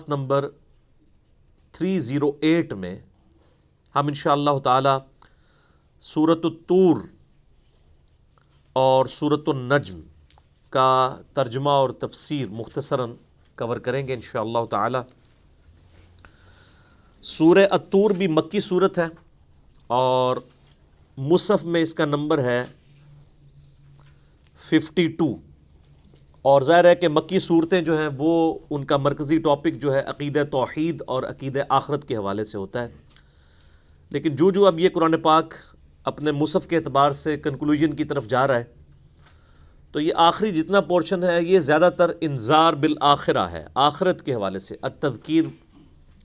Class number 308 میں ہم انشاءاللہ تعالی سورۃ الطور اور سورۃ النجم کا ترجمہ اور تفسیر مختصراً کور کریں گے انشاءاللہ تعالی۔ سورہ الطور بھی مکی صورت ہے اور مصحف میں اس کا نمبر ہے 52، اور ظاہر ہے کہ مکی صورتیں جو ہیں وہ ان کا مرکزی ٹاپک جو ہے عقیدہ توحید اور عقیدہ آخرت کے حوالے سے ہوتا ہے، لیکن جو اب یہ قرآن پاک اپنے مصحف کے اعتبار سے کنکلوژن کی طرف جا رہا ہے تو یہ آخری جتنا پورشن ہے یہ زیادہ تر انذار بالآخرہ ہے، آخرت کے حوالے سے، التذکیر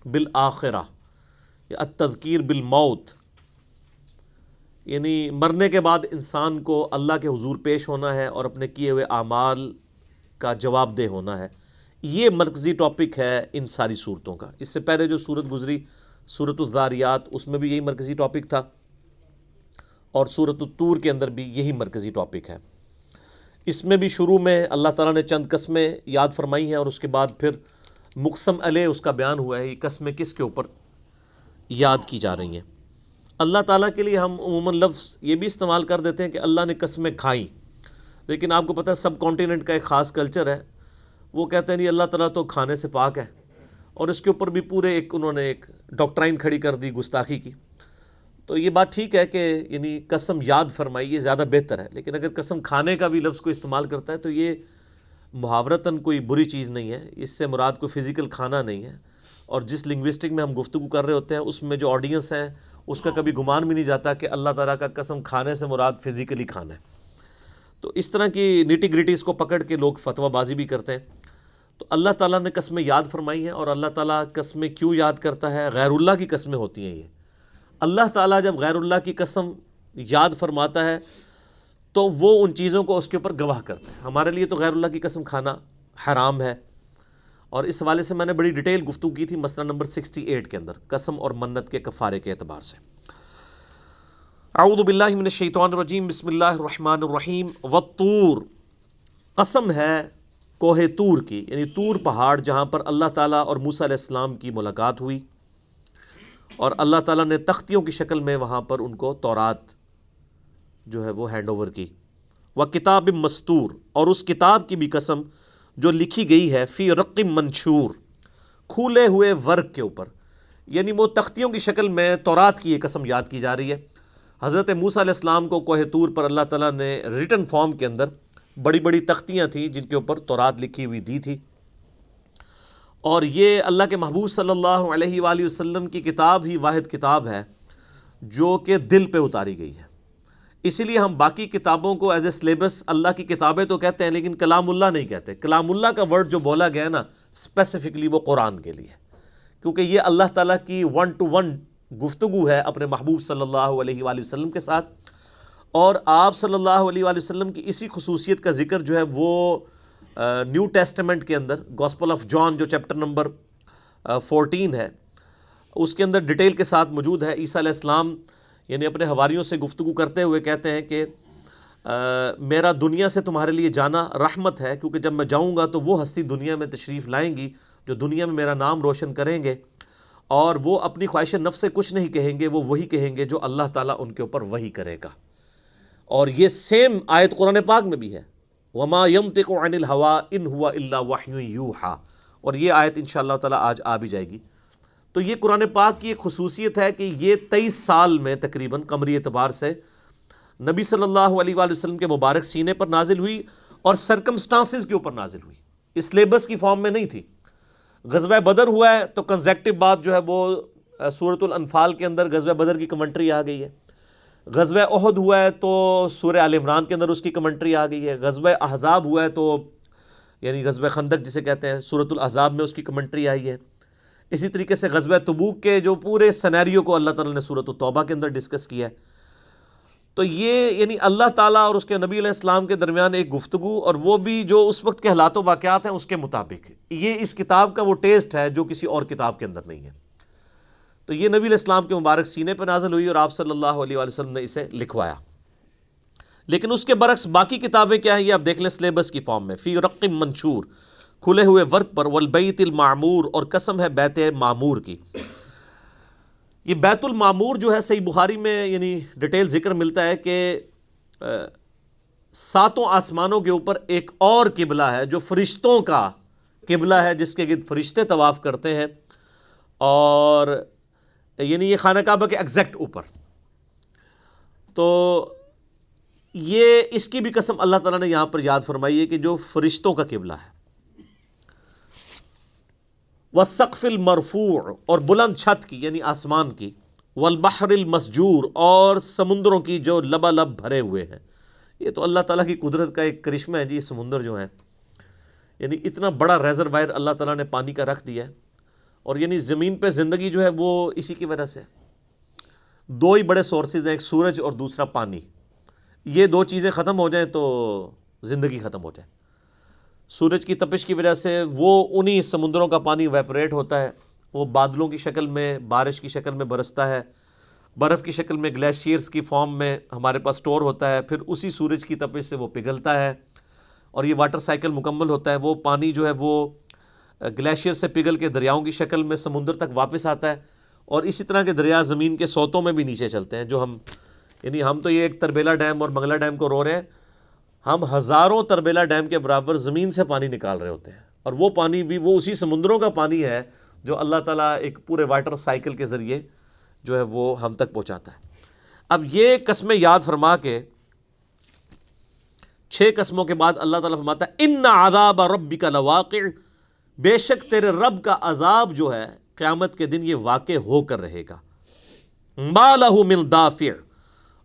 بالآخرہ یا التذکیر بالموت، یعنی مرنے کے بعد انسان کو اللہ کے حضور پیش ہونا ہے اور اپنے کیے ہوئے اعمال کا جواب دہ ہونا ہے۔ یہ مرکزی ٹاپک ہے ان ساری صورتوں کا۔ اس سے پہلے جو صورت گزری سورۃ الذاریات، اس میں بھی یہی مرکزی ٹاپک تھا، اور سورۃ الطور کے اندر بھی یہی مرکزی ٹاپک ہے۔ اس میں بھی شروع میں اللہ تعالیٰ نے چند قسمیں یاد فرمائی ہیں اور اس کے بعد پھر مقسم علیہ اس کا بیان ہوا ہے، یہ قسمیں کس کے اوپر یاد کی جا رہی ہیں۔ اللہ تعالیٰ کے لیے ہم عموماً لفظ یہ بھی استعمال کر دیتے ہیں کہ اللہ نے قسمیں کھائیں، لیکن آپ کو پتہ ہے سب کانٹیننٹ کا ایک خاص کلچر ہے، وہ کہتے ہیں نہیں اللہ تعالیٰ تو کھانے سے پاک ہے، اور اس کے اوپر بھی پورے انہوں نے ایک ڈاکٹرائن کھڑی کر دی گستاخی کی۔ تو یہ بات ٹھیک ہے کہ یعنی قسم یاد فرمائی یہ زیادہ بہتر ہے، لیکن اگر قسم کھانے کا بھی لفظ کو استعمال کرتا ہے تو یہ محاورتاً کوئی بری چیز نہیں ہے، اس سے مراد کوئی فزیکل کھانا نہیں ہے، اور جس لنگوسٹک میں ہم گفتگو کر رہے ہوتے ہیں اس میں جو آڈینس ہے اس کا کبھی گمان بھی نہیں جاتا کہ اللہ تعالیٰ کا قسم کھانے سے مراد فزیکلی کھانا ہے۔ تو اس طرح کی نیٹی گریٹیز کو پکڑ کے لوگ فتویٰ بازی بھی کرتے ہیں۔ تو اللہ تعالیٰ نے قسمیں یاد فرمائی ہیں، اور اللہ تعالیٰ قسمیں کیوں یاد کرتا ہے؟ غیر اللہ کی قسمیں ہوتی ہیں یہ۔ اللہ تعالیٰ جب غیر اللہ کی قسم یاد فرماتا ہے تو وہ ان چیزوں کو اس کے اوپر گواہ کرتا ہے۔ ہمارے لیے تو غیر اللہ کی قسم کھانا حرام ہے، اور اس حوالے سے میں نے بڑی ڈیٹیل گفتگو کی تھی مسئلہ نمبر 68 کے اندر قسم اور منت کے کفارے کے اعتبار سے۔ اعوذ باللہ من الشیطان الرجیم، بسم اللہ الرحمن الرحیم۔ والطور، قسم ہے کوہ طور کی، یعنی طور پہاڑ جہاں پر اللہ تعالیٰ اور موسیٰ علیہ السلام کی ملاقات ہوئی، اور اللہ تعالیٰ نے تختیوں کی شکل میں وہاں پر ان کو تورات جو ہے وہ ہینڈ اوور کی۔ وکتاب مستور، اور اس کتاب کی بھی قسم جو لکھی گئی ہے فی رق منشور، کھولے ہوئے ورق کے اوپر، یعنی وہ تختیوں کی شکل میں تورات کی یہ قسم یاد کی جا رہی ہے۔ حضرت موسیٰ علیہ السلام کو کوہ طور پر اللہ تعالیٰ نے ریٹن فارم کے اندر بڑی بڑی تختیاں تھیں جن کے اوپر تورات لکھی ہوئی دی تھی، اور یہ اللہ کے محبوب صلی اللہ علیہ وآلہ وسلم کی کتاب ہی واحد کتاب ہے جو کہ دل پہ اتاری گئی ہے۔ اسی لیے ہم باقی کتابوں کو ایز اے سلیبس اللہ کی کتابیں تو کہتے ہیں لیکن کلام اللہ نہیں کہتے۔ کلام اللہ کا ورڈ جو بولا گیا ہے نا اسپیسیفکلی وہ قرآن کے لیے، کیونکہ یہ اللہ تعالیٰ کی 1-to-1 گفتگو ہے اپنے محبوب صلی اللہ علیہ وآلہ وسلم کے ساتھ، اور آپ صلی اللہ علیہ وآلہ وسلم کی اسی خصوصیت کا ذکر جو ہے وہ نیو ٹیسٹمنٹ کے اندر گاسپل آف جان جو چیپٹر نمبر 14 ہے اس کے اندر ڈیٹیل کے ساتھ موجود ہے۔ عیسیٰ علیہ السلام یعنی اپنے حواریوں سے گفتگو کرتے ہوئے کہتے ہیں کہ میرا دنیا سے تمہارے لیے جانا رحمت ہے، کیونکہ جب میں جاؤں گا تو وہ ہستی دنیا میں تشریف لائیں گی جو دنیا میں میرا نام روشن کریں گے، اور وہ اپنی خواہش نفس سے کچھ نہیں کہیں گے، وہ وہی کہیں گے جو اللہ تعالیٰ ان کے اوپر وحی کرے گا۔ اور یہ سیم آیت قرآن پاک میں بھی ہے، وَمَا يَنطِقُ عَنِ الْهَوَىٰ إِنْ هُوَ إِلَّا وَحْيٌ يُوحَىٰ، اور یہ آیت انشاءاللہ تعالیٰ آج آ بھی جائے گی۔ تو یہ قرآن پاک کی ایک خصوصیت ہے کہ یہ 23 سال میں تقریباً قمری اعتبار سے نبی صلی اللہ علیہ وآلہ وسلم کے مبارک سینے پر نازل ہوئی، اور سرکمسٹانسز کے اوپر نازل ہوئی، اس سلیبس کی فارم میں نہیں تھی۔ غزوہ بدر ہوا ہے تو کنزیکٹو بات جو ہے وہ سورۃ الانفال کے اندر غزوہ بدر کی کمنٹری آ گئی ہے۔ غزوہ احد ہوا ہے تو سورہ آل عمران کے اندر اس کی کمنٹری آ گئی ہے۔ غزوہ احزاب ہوا ہے تو یعنی غزوہ خندق جسے کہتے ہیں سورۃ الاحزاب میں اس کی کمنٹری آئی ہے۔ اسی طریقے سے غزوہ تبوک کے جو پورے سینیریو کو اللہ تعالیٰ نے سورۃ التوبہ کے اندر ڈسکس کیا ہے۔ تو یہ یعنی اللہ تعالیٰ اور اس کے نبی علیہ السلام کے درمیان ایک گفتگو، اور وہ بھی جو اس وقت کے حالات و واقعات ہیں اس کے مطابق، یہ اس کتاب کا وہ ٹیسٹ ہے جو کسی اور کتاب کے اندر نہیں ہے۔ تو یہ نبی علیہ السلام کے مبارک سینے پہ نازل ہوئی اور آپ صلی اللہ علیہ وآلہ وسلم نے اسے لکھوایا۔ لیکن اس کے برعکس باقی کتابیں کیا ہیں یہ آپ دیکھ لیں سلیبس کی فارم میں، فی رق منشور، کھلے ہوئے ورق پر، والبیت المعمور، اور قسم ہے بیت معمور کی۔ یہ بیت المعمور جو ہے صحیح بخاری میں یعنی ڈیٹیل ذکر ملتا ہے کہ ساتوں آسمانوں کے اوپر ایک اور قبلہ ہے جو فرشتوں کا قبلہ ہے، جس کے گرد فرشتے طواف کرتے ہیں، اور یعنی یہ خانہ کعبہ کے ایگزیکٹ اوپر۔ تو یہ اس کی بھی قسم اللہ تعالیٰ نے یہاں پر یاد فرمائی ہے کہ جو فرشتوں کا قبلہ ہے۔ والسقف المرفوع، اور بلند چھت کی یعنی آسمان کی، والبحر المسجور، اور سمندروں کی جو لبالب بھرے ہوئے ہیں۔ یہ تو اللہ تعالیٰ کی قدرت کا ایک کرشمہ ہے جی، سمندر جو ہیں، یعنی اتنا بڑا ریزروائر اللہ تعالیٰ نے پانی کا رکھ دیا ہے، اور یعنی زمین پہ زندگی جو ہے وہ اسی کی وجہ سے۔ دو ہی بڑے سورسز ہیں، ایک سورج اور دوسرا پانی۔ یہ دو چیزیں ختم ہو جائیں تو زندگی ختم ہو جائے۔ سورج کی تپش کی وجہ سے وہ انہی سمندروں کا پانی ویپوریٹ ہوتا ہے، وہ بادلوں کی شکل میں، بارش کی شکل میں برستا ہے، برف کی شکل میں گلیشیئرز کی فارم میں ہمارے پاس سٹور ہوتا ہے، پھر اسی سورج کی تپش سے وہ پگھلتا ہے، اور یہ واٹر سائیکل مکمل ہوتا ہے۔ وہ پانی جو ہے وہ گلیشیئر سے پگھل کے دریاؤں کی شکل میں سمندر تک واپس آتا ہے، اور اسی طرح کے دریا زمین کے سوتوں میں بھی نیچے چلتے ہیں، جو ہم تو یہ ایک تربیلا ڈیم اور منگلا ڈیم کو رو رہے ہیں، ہم ہزاروں تربیلا ڈیم کے برابر زمین سے پانی نکال رہے ہوتے ہیں، اور وہ پانی بھی وہ اسی سمندروں کا پانی ہے جو اللہ تعالیٰ ایک پورے واٹر سائیکل کے ذریعے جو ہے وہ ہم تک پہنچاتا ہے۔ اب یہ قسمیں یاد فرما کے 6 قسموں کے بعد اللہ تعالیٰ فرماتا ہے ان عذاب ربک لواقع، بے شک تیرے رب کا عذاب جو ہے قیامت کے دن یہ واقع ہو کر رہے گا، ما لہ من دافع،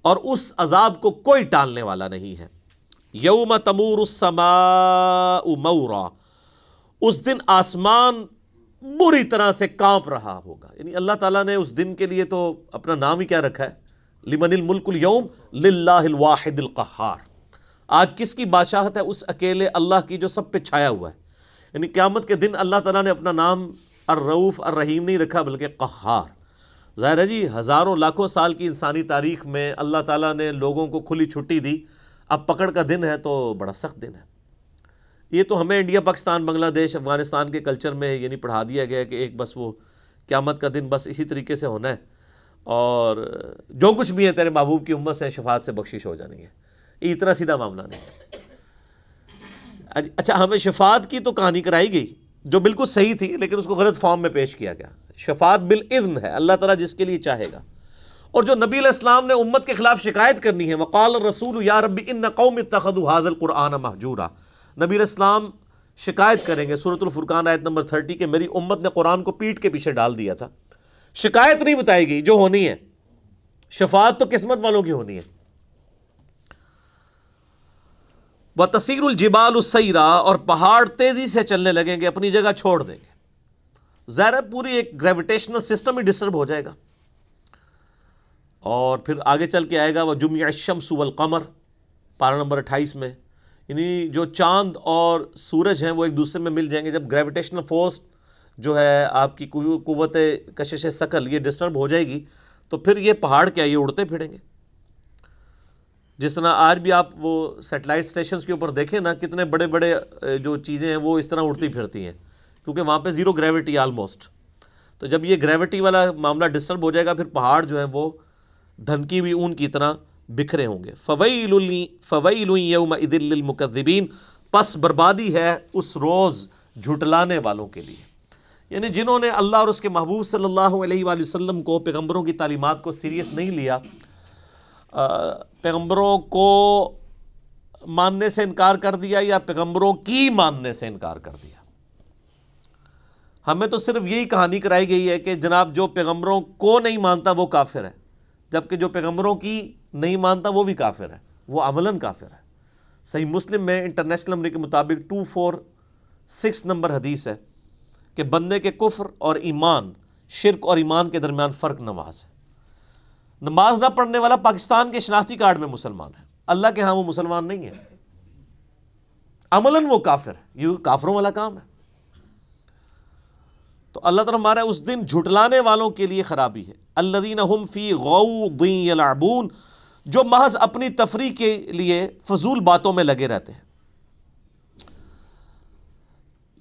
اور اس عذاب کو کوئی ٹالنے والا نہیں ہے۔ یوم تمور السماء مورا، اس دن آسمان بری طرح سے کانپ رہا ہوگا، یعنی اللہ تعالیٰ نے اس دن کے لیے تو اپنا نام ہی کیا رکھا ہے، لمن الملک اليوم للہ الواحد القہار۔ آج کس کی بادشاہت ہے؟ اس اکیلے اللہ کی جو سب پہ چھایا ہوا ہے۔ یعنی قیامت کے دن اللہ تعالیٰ نے اپنا نام الرؤوف الرحیم نہیں رکھا بلکہ قہار۔ ظاہر ہے جی، ہزاروں لاکھوں سال کی انسانی تاریخ میں اللہ تعالیٰ نے لوگوں کو کھلی چھٹی دی، اب پکڑ کا دن ہے تو بڑا سخت دن ہے۔ یہ تو ہمیں انڈیا، پاکستان، بنگلہ دیش، افغانستان کے کلچر میں یعنی پڑھا دیا گیا کہ ایک بس وہ قیامت کا دن بس اسی طریقے سے ہونا ہے، اور جو کچھ بھی ہے تیرے محبوب کی امت سے شفاعت سے بخشش ہو جانی ہے۔ یہ اتنا سیدھا معاملہ نہیں ہے۔ اچھا، ہمیں شفاعت کی تو کہانی کرائی گئی جو بالکل صحیح تھی، لیکن اس کو غلط فارم میں پیش کیا گیا۔ شفاعت بالاذن ہے، اللہ تعالیٰ جس کے لیے چاہے گا۔ اور جو نبی علیہ السلام نے امت کے خلاف شکایت کرنی ہے، وقال الرسول یا رب ان قوم اتخذوا هذا القرآن مہجورا، نبی علیہ السلام شکایت کریں گے سورۃ الفرقان آیت نمبر 30 کہ میری امت نے قرآن کو پیٹ کے پیچھے ڈال دیا تھا۔ شکایت نہیں بتائی گئی جو ہونی ہے، شفاعت تو قسمت والوں کی ہونی ہے۔ وَتَسِيرُ الْجِبَالُ سَيْرًا، اور پہاڑ تیزی سے چلنے لگیں گے، اپنی جگہ چھوڑ دیں گے۔ ظاہر ہے پوری ایک گریویٹیشنل سسٹم ہی ڈسٹرب ہو جائے گا۔ اور پھر آگے چل کے آئے گا وَجُمِعَ الشَّمْسُ وَالْقَمَرُ، پارہ نمبر 28 میں، یعنی جو چاند اور سورج ہیں وہ ایک دوسرے میں مل جائیں گے۔ جب گریویٹیشنل فورس جو ہے آپ کی قوت کشش ثقل یہ ڈسٹرب ہو جائے گی تو پھر یہ پہاڑ کیا یہ اڑتے پھریں گے۔ جس طرح آج بھی آپ وہ سیٹلائٹ اسٹیشنز کے اوپر دیکھیں نا، کتنے بڑے بڑے جو چیزیں ہیں وہ اس طرح اڑتی پھرتی ہیں، کیونکہ وہاں پہ زیرو گریوٹی آلموسٹ۔ تو جب یہ گریوٹی والا معاملہ ڈسٹرب ہو جائے گا، پھر پہاڑ جو ہیں وہ دھنکی ہوئی اون کی طرح بکھرے ہوں گے۔ فَوَيْلٌ يَوْمَئِذٍ لِّلْمُكَذِّبِينَ، پس بربادی ہے اس روز جھٹلانے والوں کے لیے، یعنی جنہوں نے اللہ اور اس کے محبوب صلی اللہ علیہ وآلہ وسلم کو، پیغمبروں کی تعلیمات کو سیریس نہیں لیا، پیغمبروں کو ماننے سے انکار کر دیا یا پیغمبروں کی ماننے سے انکار کر دیا۔ ہمیں تو صرف یہی کہانی کرائی گئی ہے کہ جناب جو پیغمبروں کو نہیں مانتا وہ کافر ہے، جبکہ جو پیغمبروں کی نہیں مانتا وہ بھی کافر ہے، وہ عملاً کافر ہے۔ صحیح مسلم میں انٹرنیشنل نمبر کے مطابق 246 نمبر حدیث ہے کہ بندے کے کفر اور ایمان، شرک اور ایمان کے درمیان فرق نماز ہے۔ نماز نہ پڑھنے والا پاکستان کے شناختی کارڈ میں مسلمان ہے، اللہ کے ہاں وہ مسلمان نہیں ہے، عملاً وہ کافر ہے۔ یہ کافروں والا کام ہے۔ تو اللہ تعالیٰ ہمارا اس دن جھٹلانے والوں کے لیے خرابی ہے۔ الذین هم فی غوض یلعبون، جو محض اپنی تفریح کے لیے فضول باتوں میں لگے رہتے ہیں۔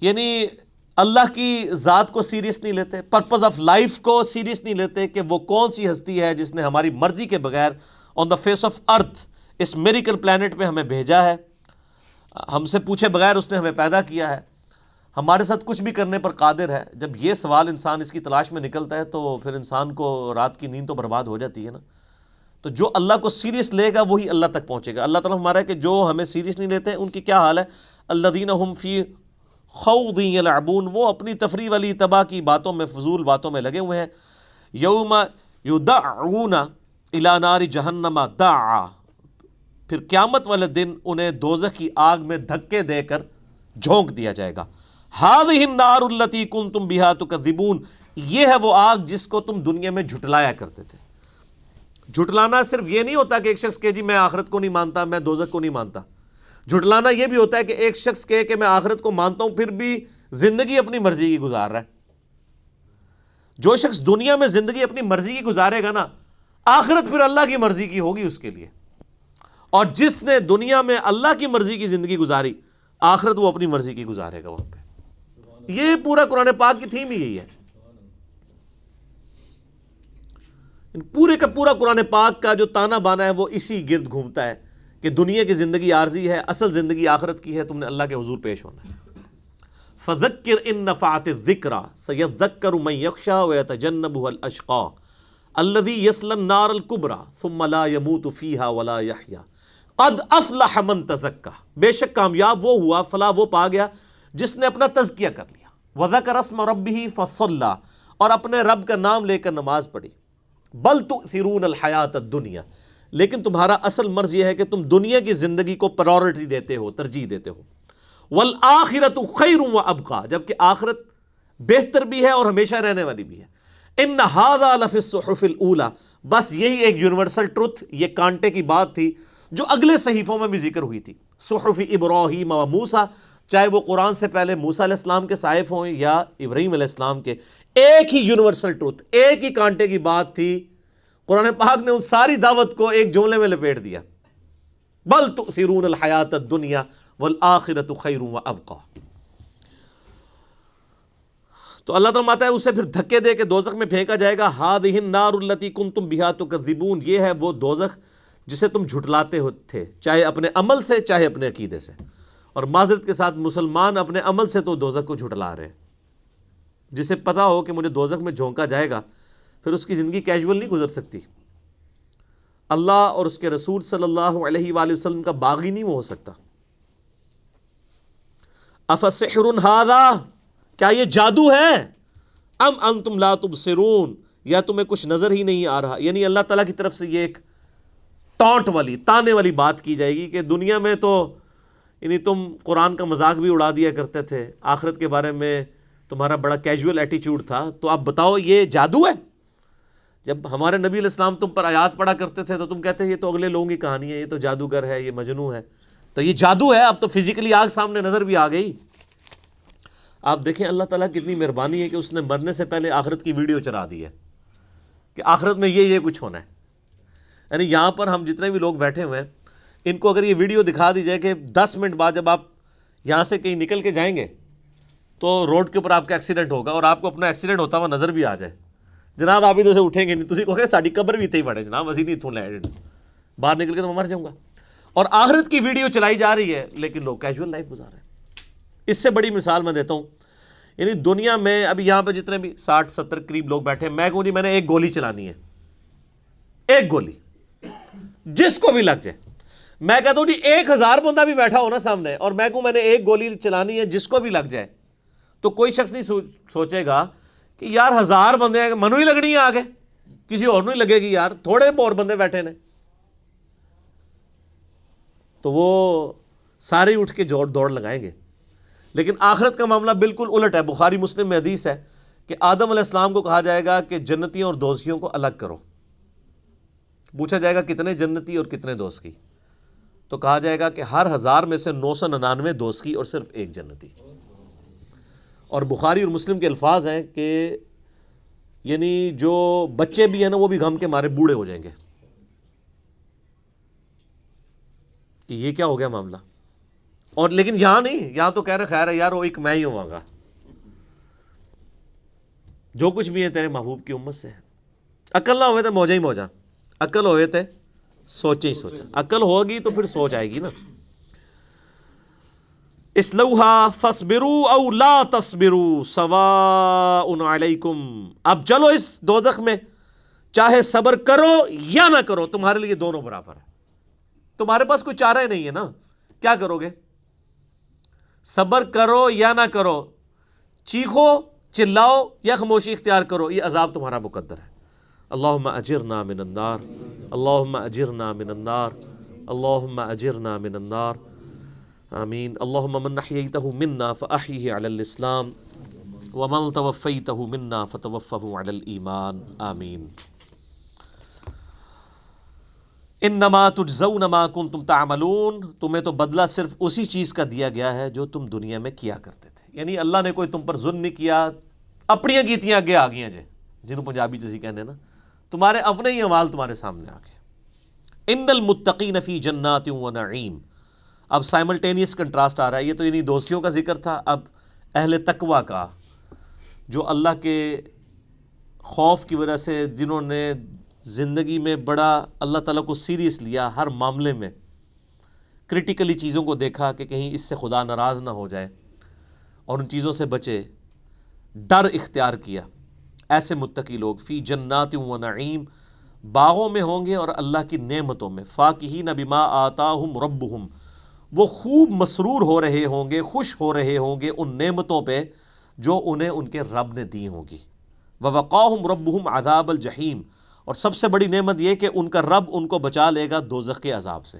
یعنی اللہ کی ذات کو سیریس نہیں لیتے، پرپز آف لائف کو سیریس نہیں لیتے کہ وہ کون سی ہستی ہے جس نے ہماری مرضی کے بغیر on the face of earth اس میریکل پلانٹ پہ ہمیں بھیجا ہے، ہم سے پوچھے بغیر اس نے ہمیں پیدا کیا ہے، ہمارے ساتھ کچھ بھی کرنے پر قادر ہے۔ جب یہ سوال انسان اس کی تلاش میں نکلتا ہے تو پھر انسان کو رات کی نیند تو برباد ہو جاتی ہے نا۔ تو جو اللہ کو سیریس لے گا وہی اللہ تک پہنچے گا۔ اللہ تعالیٰ ہمارا ہے کہ جو ہمیں سیریس نہیں لیتے ان کی کیا حال ہے، الذین هم فی خوض یلعبون، وہ اپنی تفریح والی تباہ کی باتوں میں، فضول باتوں میں لگے ہوئے ہیں۔ یوم یدعون الی نار جہنم دعا، پھر قیامت والے دن انہیں دوزخ کی آگ میں دھکے دے کر جھونک دیا جائے گا۔ ہذہ النار التی کنتم بہا تکذبون، یہ ہے وہ آگ جس کو تم دنیا میں جھٹلایا کرتے تھے۔ جھٹلانا صرف یہ نہیں ہوتا کہ ایک شخص کہے جی میں آخرت کو نہیں مانتا، میں دوزخ کو نہیں مانتا۔ جھٹلانا یہ بھی ہوتا ہے کہ ایک شخص کہے کہ میں آخرت کو مانتا ہوں پھر بھی زندگی اپنی مرضی کی گزار رہا ہے۔ جو شخص دنیا میں زندگی اپنی مرضی کی گزارے گا نا، آخرت پھر اللہ کی مرضی کی ہوگی اس کے لیے، اور جس نے دنیا میں اللہ کی مرضی کی زندگی گزاری، آخرت وہ اپنی مرضی کی گزارے گا وہاں پہ۔ یہ پورا قرآن پاک کی تھیم ہی یہی ہے، پورے کا پورا قرآن پاک کا جو تانا بانا ہے وہ اسی گرد گھومتا ہے کہ دنیا کی زندگی عارضی ہے، اصل زندگی آخرت کی ہے، تم نے اللہ کے حضور پیش ہونا ہے۔ فذکر ان نفعت الذکری سیذکر من یخشی ویتجنبها الاشقی الذی یصلی النار الکبری ثم لا یموت فیہا ولا یحیا قد افلح من تزکی، بے شک کامیاب وہ ہوا، فلاح وہ پا گیا جس نے اپنا تزکیہ کر لیا، وذکر اسم ربہ فصلی، اور اپنے رب کا نام لے کر نماز پڑھی۔ بل تؤثرون الحیات الدنیا، لیکن تمہارا اصل مرض یہ ہے کہ تم دنیا کی زندگی کو پرائورٹی دیتے ہو، ترجیح دیتے ہو۔ والآخرۃ خیر وابقی، جبکہ آخرت بہتر بھی ہے اور ہمیشہ رہنے والی بھی ہے۔ ان ھذا لفی الصحف الاولی، بس یہی ایک یونیورسل ٹروتھ، یہ کانٹے کی بات تھی جو اگلے صحیفوں میں بھی ذکر ہوئی تھی، صحف ابراہیم و موسیٰ، چاہے وہ قرآن سے پہلے موسیٰ علیہ السلام کے صحائف ہوں یا ابراہیم علیہ السلام کے، ایک ہی یونیورسل ٹروتھ، ایک ہی کانٹے کی بات تھی۔ قرآن پاک نے ان ساری دعوت کو ایک جملے میں لپیٹ دیا، بل تؤثرون الحیات الدنیا والآخرۃ خیر وابقی۔ تو اللہ تعالیٰ ماتا ہے اسے پھر دھکے دے کے دوزخ میں پھینکا جائے گا۔ ھذہ النار التی کنتم بہا تکذبون، یہ ہے وہ دوزخ جسے تم جھٹلاتے تھے، چاہے اپنے عمل سے چاہے اپنے عقیدے سے۔ اور معذرت کے ساتھ مسلمان اپنے عمل سے تو دوزخ کو جھٹلا رہے ہیں۔ جسے پتا ہو کہ مجھے دوزخ میں جھونکا جائے گا، پھر اس کی زندگی کیجول نہیں گزر سکتی۔ اللہ اور اس کے رسول صلی اللہ علیہ وآلہ وسلم کا باغی نہیں وہ ہو سکتا۔ افسحر ھذا، کیا یہ جادو ہے؟ ام انتم لا تبصرون، یا تمہیں کچھ نظر ہی نہیں آ رہا؟ یعنی اللہ تعالیٰ کی طرف سے یہ ایک ٹانٹ والی، تانے والی بات کی جائے گی کہ دنیا میں تو یعنی تم قرآن کا مذاق بھی اڑا دیا کرتے تھے، آخرت کے بارے میں تمہارا بڑا کیجول ایٹیچیوڈ تھا، تو اب بتاؤ یہ جادو ہے؟ جب ہمارے نبی علیہ السلام تم پر آیات پڑھا کرتے تھے تو تم کہتے ہیں یہ تو اگلے لوگوں کی کہانی ہے، یہ تو جادوگر ہے، یہ مجنون ہے۔ تو یہ جادو ہے، اب تو فزیکلی آگ سامنے نظر بھی آ گئی۔ آپ دیکھیں اللہ تعالیٰ کتنی مہربانی ہے کہ اس نے مرنے سے پہلے آخرت کی ویڈیو چلا دی ہے کہ آخرت میں یہ کچھ ہونا ہے۔ یعنی یہاں پر ہم جتنے بھی لوگ بیٹھے ہوئے ہیں، ان کو اگر یہ ویڈیو دکھا دی جائے کہ 10 منٹ بعد جب آپ یہاں سے کہیں نکل کے جائیں گے تو روڈ کے اوپر آپ کا ایکسیڈنٹ ہوگا اور آپ کو اپنا ایکسیڈنٹ ہوتا ہوا نظر بھی آ جائے، جناب آپ ادھر سے اٹھیں گے نہیں، تسی کہو گے ساڈی قبر بھی اتنے ہی پڑے جناب، اسی نہیں اتوں لے باہر نکل کے تو میں مر جاؤں گا۔ اور آخرت کی ویڈیو چلائی جا رہی ہے لیکن لوگ کیجول لائف گزار رہے ہیں۔ اس سے بڑی مثال میں دیتا ہوں، یعنی دنیا میں ابھی یہاں پہ جتنے بھی 60-70 قریب لوگ بیٹھے ہیں، میں کہوں جی میں نے ایک گولی چلانی ہے، ایک گولی جس کو بھی لگ جائے، میں کہتا ہوں جی 1000 بندہ بھی بیٹھا ہو نا سامنے اور میں کہوں میں نے ایک گولی چلانی ہے جس کو بھی لگ جائے، تو کوئی شخص نہیں سوچے گا کہ یار 1000 بندے ہیں منو ہی لگنی ہے آگے، کسی اور نہیں لگے گی، یار تھوڑے اور بندے بیٹھے نے، تو وہ سارے اٹھ کے دوڑ لگائیں گے۔ لیکن آخرت کا معاملہ بالکل الٹ ہے۔ بخاری مسلم میں حدیث ہے کہ آدم علیہ السلام کو کہا جائے گا کہ جنتیوں اور دوزخیوں کو الگ کرو، پوچھا جائے گا کتنے جنتی اور کتنے دوزخی، تو کہا جائے گا کہ ہر 1000 میں سے 999 دوزخی اور صرف ایک جنتی۔ اور بخاری اور مسلم کے الفاظ ہیں کہ یعنی جو بچے بھی ہیں نا وہ بھی غم کے مارے بوڑھے ہو جائیں گے کہ یہ کیا ہو گیا معاملہ۔ اور لیکن یہاں نہیں، یہاں تو کہہ رہے خیر ہے یار وہ ایک میں ہی ہوں گا، جو کچھ بھی ہے تیرے محبوب کی امت سے ہے۔ عقل نہ ہوئے تو موجہ ہی موجہ، عقل ہوئے تو سوچے ہی سوچا، عقل ہوگی تو پھر سوچ آئے گی نا۔ اصلوہا فاصبروا او لا تصبروا سواء علیکم، اب چلو اس دوزخ میں، چاہے صبر کرو یا نہ کرو، تمہارے لیے دونوں برابر ہے، تمہارے پاس کوئی چارہ ہی نہیں ہے نا، کیا کرو گے؟ صبر کرو یا نہ کرو، چیخو چلاؤ یا خاموشی اختیار کرو، یہ عذاب تمہارا مقدر ہے۔ اللہم اجرنا من النار، اللہم اجرنا من النار، اللہم اجرنا من النار، آمین۔ اللہم من احییتہ منا فاحیہ علی الاسلام ومن توفیتہ منا فتوفہ علی الایمان، آمین۔ انما تجزون ما کنتم تعملون، تمہیں تو بدلہ صرف اسی چیز کا دیا گیا ہے جو تم دنیا میں کیا کرتے تھے، یعنی اللہ نے کوئی تم پر ظلم نہیں کیا، اپنیاں کیتیاں آگے آ گئی ہیں جنہوں پنجابی جیسی کہنے نا، تمہارے اپنے ہی اعمال تمہارے سامنے آ گئے۔ ان المتقین فی جنات و نعیم، اب سائملٹینیس کنٹراسٹ آ رہا ہے، یہ تو یعنی دوستیوں کا ذکر تھا، اب اہل تقوی کا، جو اللہ کے خوف کی وجہ سے، جنہوں نے زندگی میں بڑا اللہ تعالیٰ کو سیریس لیا، ہر معاملے میں کرٹیکلی چیزوں کو دیکھا کہ کہیں اس سے خدا ناراض نہ ہو جائے اور ان چیزوں سے بچے، ڈر اختیار کیا، ایسے متقی لوگ فی جنات و نعیم، باغوں میں ہوں گے اور اللہ کی نعمتوں میں، فاکہین بما آتاہم ربہم، وہ خوب مسرور ہو رہے ہوں گے، خوش ہو رہے ہوں گے ان نعمتوں پہ جو انہیں ان کے رب نے دی ہوں گی۔ ووقاہم ربہم عذاب الجحیم، اور سب سے بڑی نعمت یہ کہ ان کا رب ان کو بچا لے گا دوزخ کے عذاب سے۔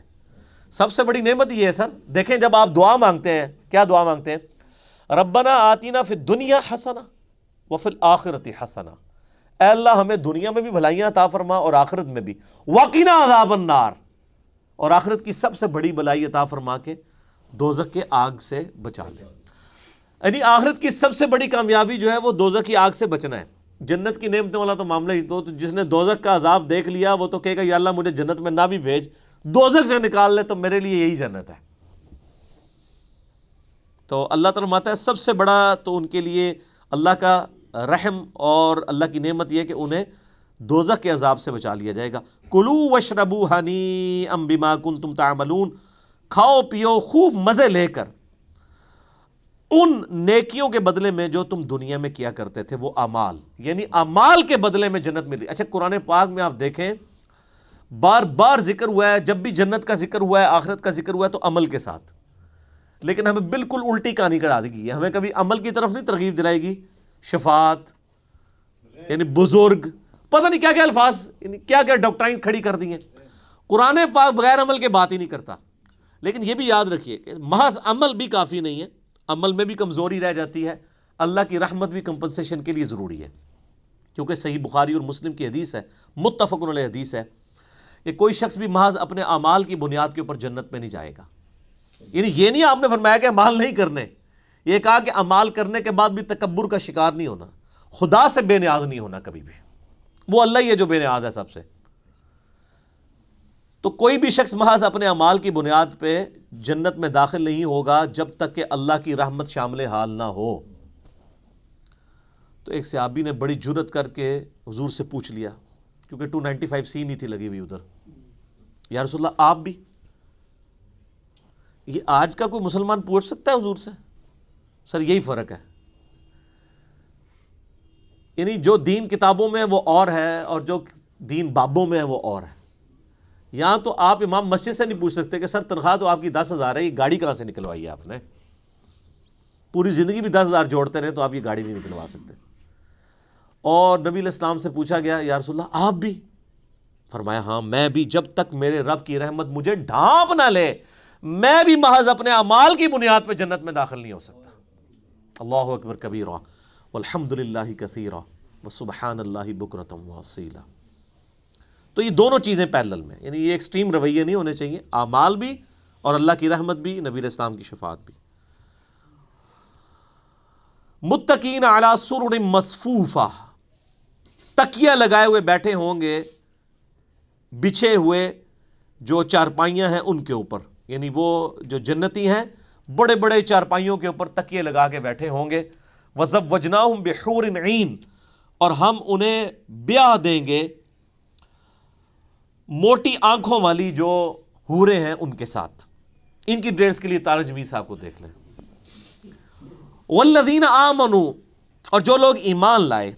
سب سے بڑی نعمت یہ ہے سر، دیکھیں جب آپ دعا مانگتے ہیں، کیا دعا مانگتے ہیں؟ ربنا آتینا فی الدنیا حسنہ وفی الآخرۃ حسنہ، اے اللہ ہمیں دنیا میں بھی بھلائیاں عطا فرما اور آخرت میں بھی، وقنا عذاب النار، اور آخرت کی سب سے بڑی بلائی عطا فرما کے دوزخ کے آگ سے بچا لے۔ یعنی آخرت کی سب سے بڑی کامیابی جو ہے وہ دوزخ کی آگ سے بچنا ہے۔ جنت کی نعمتوں والا تو معاملہ ہی، تو جس نے دوزخ کا عذاب دیکھ لیا وہ تو کہے گا یا اللہ مجھے جنت میں نہ بھی بھیج، دوزخ سے نکال لے تو میرے لیے یہی جنت ہے۔ تو اللہ تعالیٰ فرماتا ہے سب سے بڑا تو ان کے لیے اللہ کا رحم اور اللہ کی نعمت یہ کہ انہیں دوزخ کے عذاب سے بچا لیا جائے گا۔ کلوا واشربوا ہنیئا بما کنتم تعملون، کھاؤ پیو خوب مزے لے کر ان نیکیوں کے بدلے میں جو تم دنیا میں کیا کرتے تھے، وہ اعمال، یعنی اعمال کے بدلے میں جنت ملی۔ اچھا قرآن پاک میں آپ دیکھیں بار بار ذکر ہوا ہے، جب بھی جنت کا ذکر ہوا ہے، آخرت کا ذکر ہوا ہے تو عمل کے ساتھ، لیکن ہمیں بالکل الٹی کہانی کرا دی گئی ہے، ہمیں کبھی عمل کی طرف نہیں ترغیب دلائے گی، شفاعت یعنی بزرگ، پتہ نہیں کیا کیا الفاظ، یعنی کیا کیا ڈاکٹرائن کھڑی کر دی ہیں۔ قرآن پاک بغیر عمل کے بات ہی نہیں کرتا، لیکن یہ بھی یاد رکھیے کہ محض عمل بھی کافی نہیں ہے، عمل میں بھی کمزوری رہ جاتی ہے، اللہ کی رحمت بھی کمپنسیشن کے لیے ضروری ہے، کیونکہ صحیح بخاری اور مسلم کی حدیث ہے، متفق علیہ حدیث ہے کہ کوئی شخص بھی محض اپنے اعمال کی بنیاد کے اوپر جنت میں نہیں جائے گا۔ یعنی یہ نہیں آپ نے فرمایا کہ اعمال نہیں کرنے، یہ کہا کہ اعمال کرنے کے بعد بھی تکبر کا شکار نہیں ہونا، خدا سے بے نیاز نہیں ہونا کبھی بھی، وہ اللہ ہی ہے جو بے نیاز ہے سب سے۔ تو کوئی بھی شخص محض اپنے اعمال کی بنیاد پہ جنت میں داخل نہیں ہوگا جب تک کہ اللہ کی رحمت شامل حال نہ ہو۔ تو ایک صحابی نے بڑی جرت کر کے حضور سے پوچھ لیا، کیونکہ 295 سی نہیں تھی لگی ہوئی ادھر، یا رسول اللہ آپ بھی؟ یہ آج کا کوئی مسلمان پوچھ سکتا ہے حضور سے؟ سر یہی فرق ہے، یعنی جو دین کتابوں میں وہ اور ہے اور جو دین بابوں میں ہے وہ اور ہے۔ یہاں تو آپ امام مسجد سے نہیں پوچھ سکتے کہ سر تنخواہ تو آپ کی 10,000 ہے، یہ گاڑی کہاں سے نکلوائی ہے آپ نے؟ پوری زندگی بھی 10,000 جوڑتے رہے تو آپ یہ گاڑی نہیں نکلوا سکتے۔ اور نبی علیہ السلام سے پوچھا گیا یا رسول اللہ آپ بھی؟ فرمایا ہاں میں بھی، جب تک میرے رب کی رحمت مجھے ڈھانپ نہ لے میں بھی محض اپنے اعمال کی بنیاد پہ جنت میں داخل نہیں ہو سکتا۔ اللہ اکبر کبیرہ والحمد للہ کثیرہ وسبحان اللہ بکرۃ واصیلا۔ تو یہ دونوں چیزیں پیرلل میں، یعنی یہ ایکسٹریم رویے نہیں ہونے چاہیے، اعمال بھی اور اللہ کی رحمت بھی، نبی علیہ السلام کی شفاعت بھی۔ متقین علی سرر مصفوفہ، تکیہ لگائے ہوئے بیٹھے ہوں گے بچھے ہوئے جو چارپائیاں ہیں ان کے اوپر، یعنی وہ جو جنتی ہیں بڑے بڑے چارپائیوں کے اوپر تکیے لگا کے بیٹھے ہوں گے. وَزَوَّجْنَاهُمْ بِحُورٍ عِينٍ، اور ہم انہیں بیاہ دیں گے موٹی آنکھوں والی جو حوریں ہیں ان کے ساتھ. ان کی ڈیٹس کے لیے ترجمہ صاحب کو دیکھ لیں. والذین آمنوا، اور جو لوگ ایمان لائے،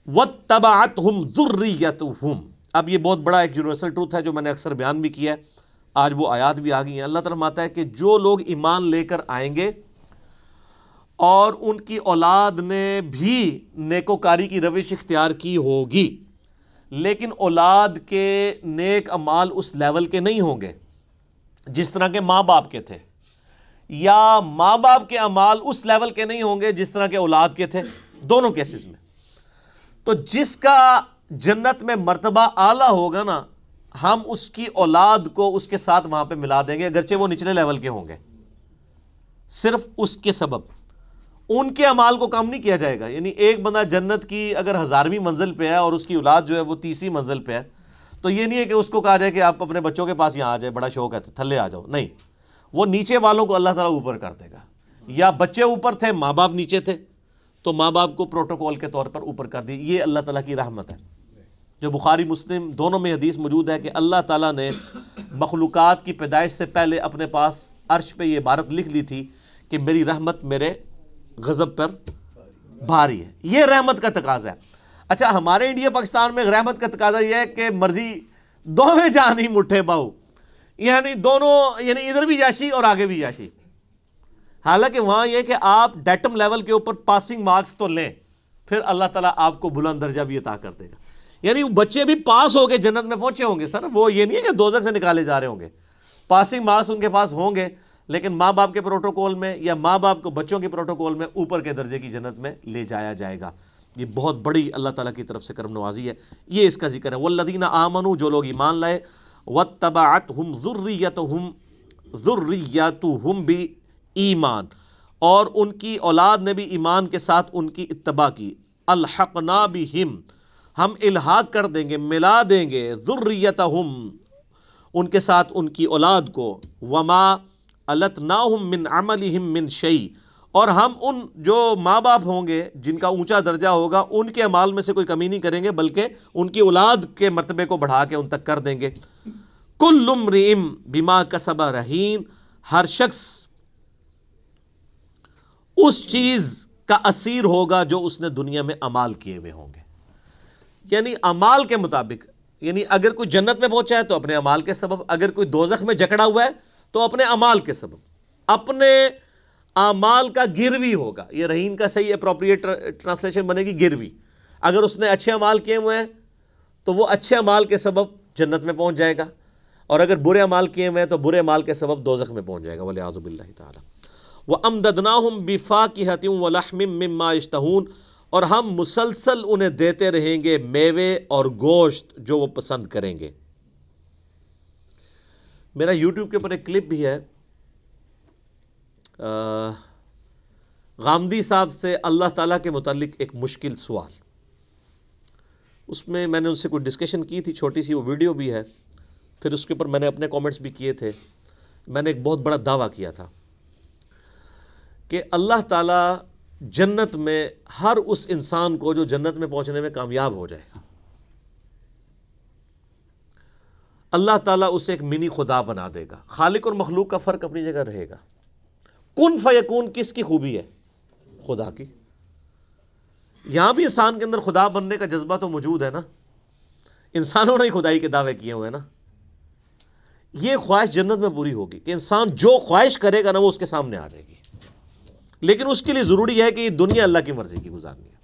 واتبعتہم ذریتہم. اب یہ بہت بڑا ایک یونیورسل ٹروتھ ہے جو میں نے اکثر بیان بھی کیا ہے، آج وہ آیات بھی آ گئی ہیں. اللہ تعالیٰ فرماتا ہے کہ جو لوگ ایمان لے کر آئیں گے اور ان کی اولاد نے بھی نیکوکاری کی روش اختیار کی ہوگی، لیکن اولاد کے نیک اعمال اس لیول کے نہیں ہوں گے جس طرح کے ماں باپ کے تھے، یا ماں باپ کے اعمال اس لیول کے نہیں ہوں گے جس طرح کے اولاد کے تھے، دونوں کیسز میں. تو جس کا جنت میں مرتبہ اعلیٰ ہوگا نا، ہم اس کی اولاد کو اس کے ساتھ وہاں پہ ملا دیں گے، اگرچہ وہ نچلے لیول کے ہوں گے، صرف اس کے سبب. ان کے اعمال کو کم نہیں کیا جائے گا. یعنی ایک بندہ جنت کی اگر 1000ویں منزل پہ ہے اور اس کی اولاد جو ہے وہ 30ویں منزل پہ ہے، تو یہ نہیں ہے کہ اس کو کہا جائے کہ آپ اپنے بچوں کے پاس یہاں آ جائے، بڑا شوق ہے تھلے آ جاؤ. نہیں، وہ نیچے والوں کو اللہ تعالیٰ اوپر کر دے گا. یا بچے اوپر تھے، ماں باپ نیچے تھے، تو ماں باپ کو پروٹوکول کے طور پر اوپر کر دی. یہ اللہ تعالیٰ کی رحمت ہے، جو بخاری مسلم دونوں میں حدیث موجود ہے کہ اللہ تعالیٰ نے مخلوقات کی پیدائش سے پہلے اپنے پاس عرش پہ یہ عبارت لکھ لی تھی کہ میری رحمت میرے غضب پر بھاری ہے. یہ رحمت کا تقاضا ہے. اچھا، ہمارے انڈیا پاکستان میں رحمت کا تقاضا یہ ہے کہ مرضی دونوں جان ہی مٹھے باؤ، یعنی دونوں، یعنی ادھر بھی یاشی اور آگے بھی یاشی. حالانکہ وہاں یہ کہ آپ ڈیٹم لیول کے اوپر پاسنگ مارکس تو لیں، پھر اللہ تعالیٰ آپ کو بلند درجہ بھی عطا کر دے گا. یعنی بچے بھی پاس ہو کے جنت میں پہنچے ہوں گے سر، وہ یہ نہیں ہے کہ دوزخ سے نکالے جا رہے ہوں گے. پاسنگ مارکس ان کے پاس ہوں گے، لیکن ماں باپ کے پروٹوکول میں یا ماں باپ کو بچوں کے پروٹوکول میں اوپر کے درجے کی جنت میں لے جایا جائے گا. یہ بہت بڑی اللہ تعالیٰ کی طرف سے کرم نوازی ہے. یہ اس کا ذکر ہے. والذین آمنوا، جو لوگ ایمان لائے، واتبعتہم ذریتہم بایمان، اور ان کی اولاد نے بھی ایمان کے ساتھ ان کی اتباع کی. الحقنا بہم، ہم الحاق کر دیں گے، ملا دیں گے، ذریتہم، ان کے ساتھ ان کی اولاد کو. وما التناہم من عملہم من شیء، اور ہم ان جو ماں باپ ہوں گے جن کا اونچا درجہ ہوگا ان کے اعمال میں سے کوئی کمی نہیں کریں گے، بلکہ ان کی اولاد کے مرتبے کو بڑھا کے ان تک کر دیں گے. کل امرئ بما کسب رہین، ہر شخص اس چیز کا اسیر ہوگا جو اس نے دنیا میں اعمال کیے ہوئے ہوں گے. یعنی اعمال کے مطابق، یعنی اگر کوئی جنت میں پہنچا ہے تو اپنے اعمال کے سبب، اگر کوئی دوزخ میں جکڑا ہوا ہے تو اپنے اعمال کے سبب، اپنے اعمال کا گروی ہوگا. یہ رہین کا صحیح اپروپریٹ ٹرانسلیشن بنے گی گروی. اگر اس نے اچھے اعمال کیے ہوئے ہیں تو وہ اچھے اعمال کے سبب جنت میں پہنچ جائے گا، اور اگر برے اعمال کیے ہوئے ہیں تو برے اعمال کے سبب دوزخ میں پہنچ جائے گا. والعیاذ باللہ تعالی. وَأَمْدَدْنَاهُمْ بِفَاكِهَةٍ وَلَحْمٍ مِّمَّا يَشْتَهُونَ، اور ہم مسلسل انہیں دیتے رہیں گے میوے اور گوشت جو وہ پسند کریں گے. میرا یوٹیوب کے اوپر ایک کلپ بھی ہے غامدی صاحب سے اللہ تعالیٰ کے متعلق ایک مشکل سوال. اس میں نے ان سے کوئی ڈسکشن کی تھی، چھوٹی سی وہ ویڈیو بھی ہے. پھر اس کے اوپر میں نے اپنے کامنٹس بھی کیے تھے. میں نے ایک بہت بڑا دعویٰ کیا تھا کہ اللہ تعالیٰ جنت میں ہر اس انسان کو جو جنت میں پہنچنے میں کامیاب ہو جائے گا، اللہ تعالیٰ اسے ایک منی خدا بنا دے گا. خالق اور مخلوق کا فرق اپنی جگہ رہے گا. کن فیکون کس کی خوبی ہے؟ خدا کی. یہاں بھی انسان کے اندر خدا بننے کا جذبہ تو موجود ہے نا، انسانوں نے ہی خدائی کے دعوے کیے ہوئے نا. یہ خواہش جنت میں پوری ہوگی کہ انسان جو خواہش کرے گا نا وہ اس کے سامنے آ جائے گی. لیکن اس کے لیے ضروری ہے کہ یہ دنیا اللہ کی مرضی کی گزارنی ہے.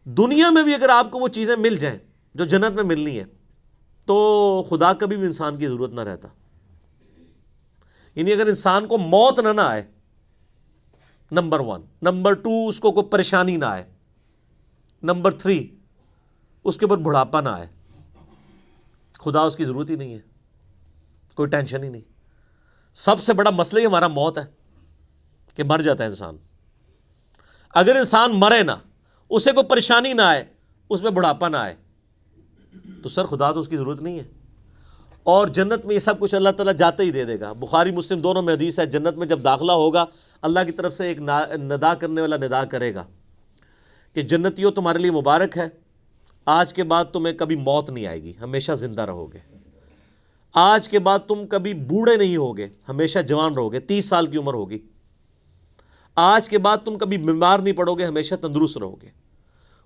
دنیا میں بھی اگر آپ کو وہ چیزیں مل جائیں جو جنت میں ملنی ہے تو خدا کبھی بھی انسان کی ضرورت نہ رہتا. یعنی اگر انسان کو موت نہ آئے، نمبر 1، نمبر 2 اس کو کوئی پریشانی نہ آئے، نمبر 3 اس کے اوپر بڑھاپا نہ آئے، خدا اس کی ضرورت ہی نہیں ہے، کوئی ٹینشن ہی نہیں. سب سے بڑا مسئلہ ہی ہمارا موت ہے کہ مر جاتا ہے انسان. اگر انسان مرے نہ، اسے کوئی پریشانی نہ آئے، اس میں بڑھاپا نہ آئے، تو سر خدا تو اس کی ضرورت نہیں ہے. اور جنت میں یہ سب کچھ اللہ تعالیٰ جاتے ہی دے دے گا۔ بخاری مسلم دونوں میں حدیث ہے، جنت میں جب داخلہ ہوگا اللہ کی طرف سے ایک ندا کرنے والا ندا کرے گا کہ جنتیوں تمہارے لیے مبارک ہے، آج کے بعد تمہیں کبھی موت نہیں آئے گی، ہمیشہ زندہ رہو گے۔ آج کے بعد تم کبھی بوڑھے نہیں ہوگے، ہمیشہ جوان رہو گے، 30 سال کی عمر ہوگی۔ آج کے بعد تم کبھی بیمار نہیں پڑو گے، ہمیشہ تندرست رہو گے۔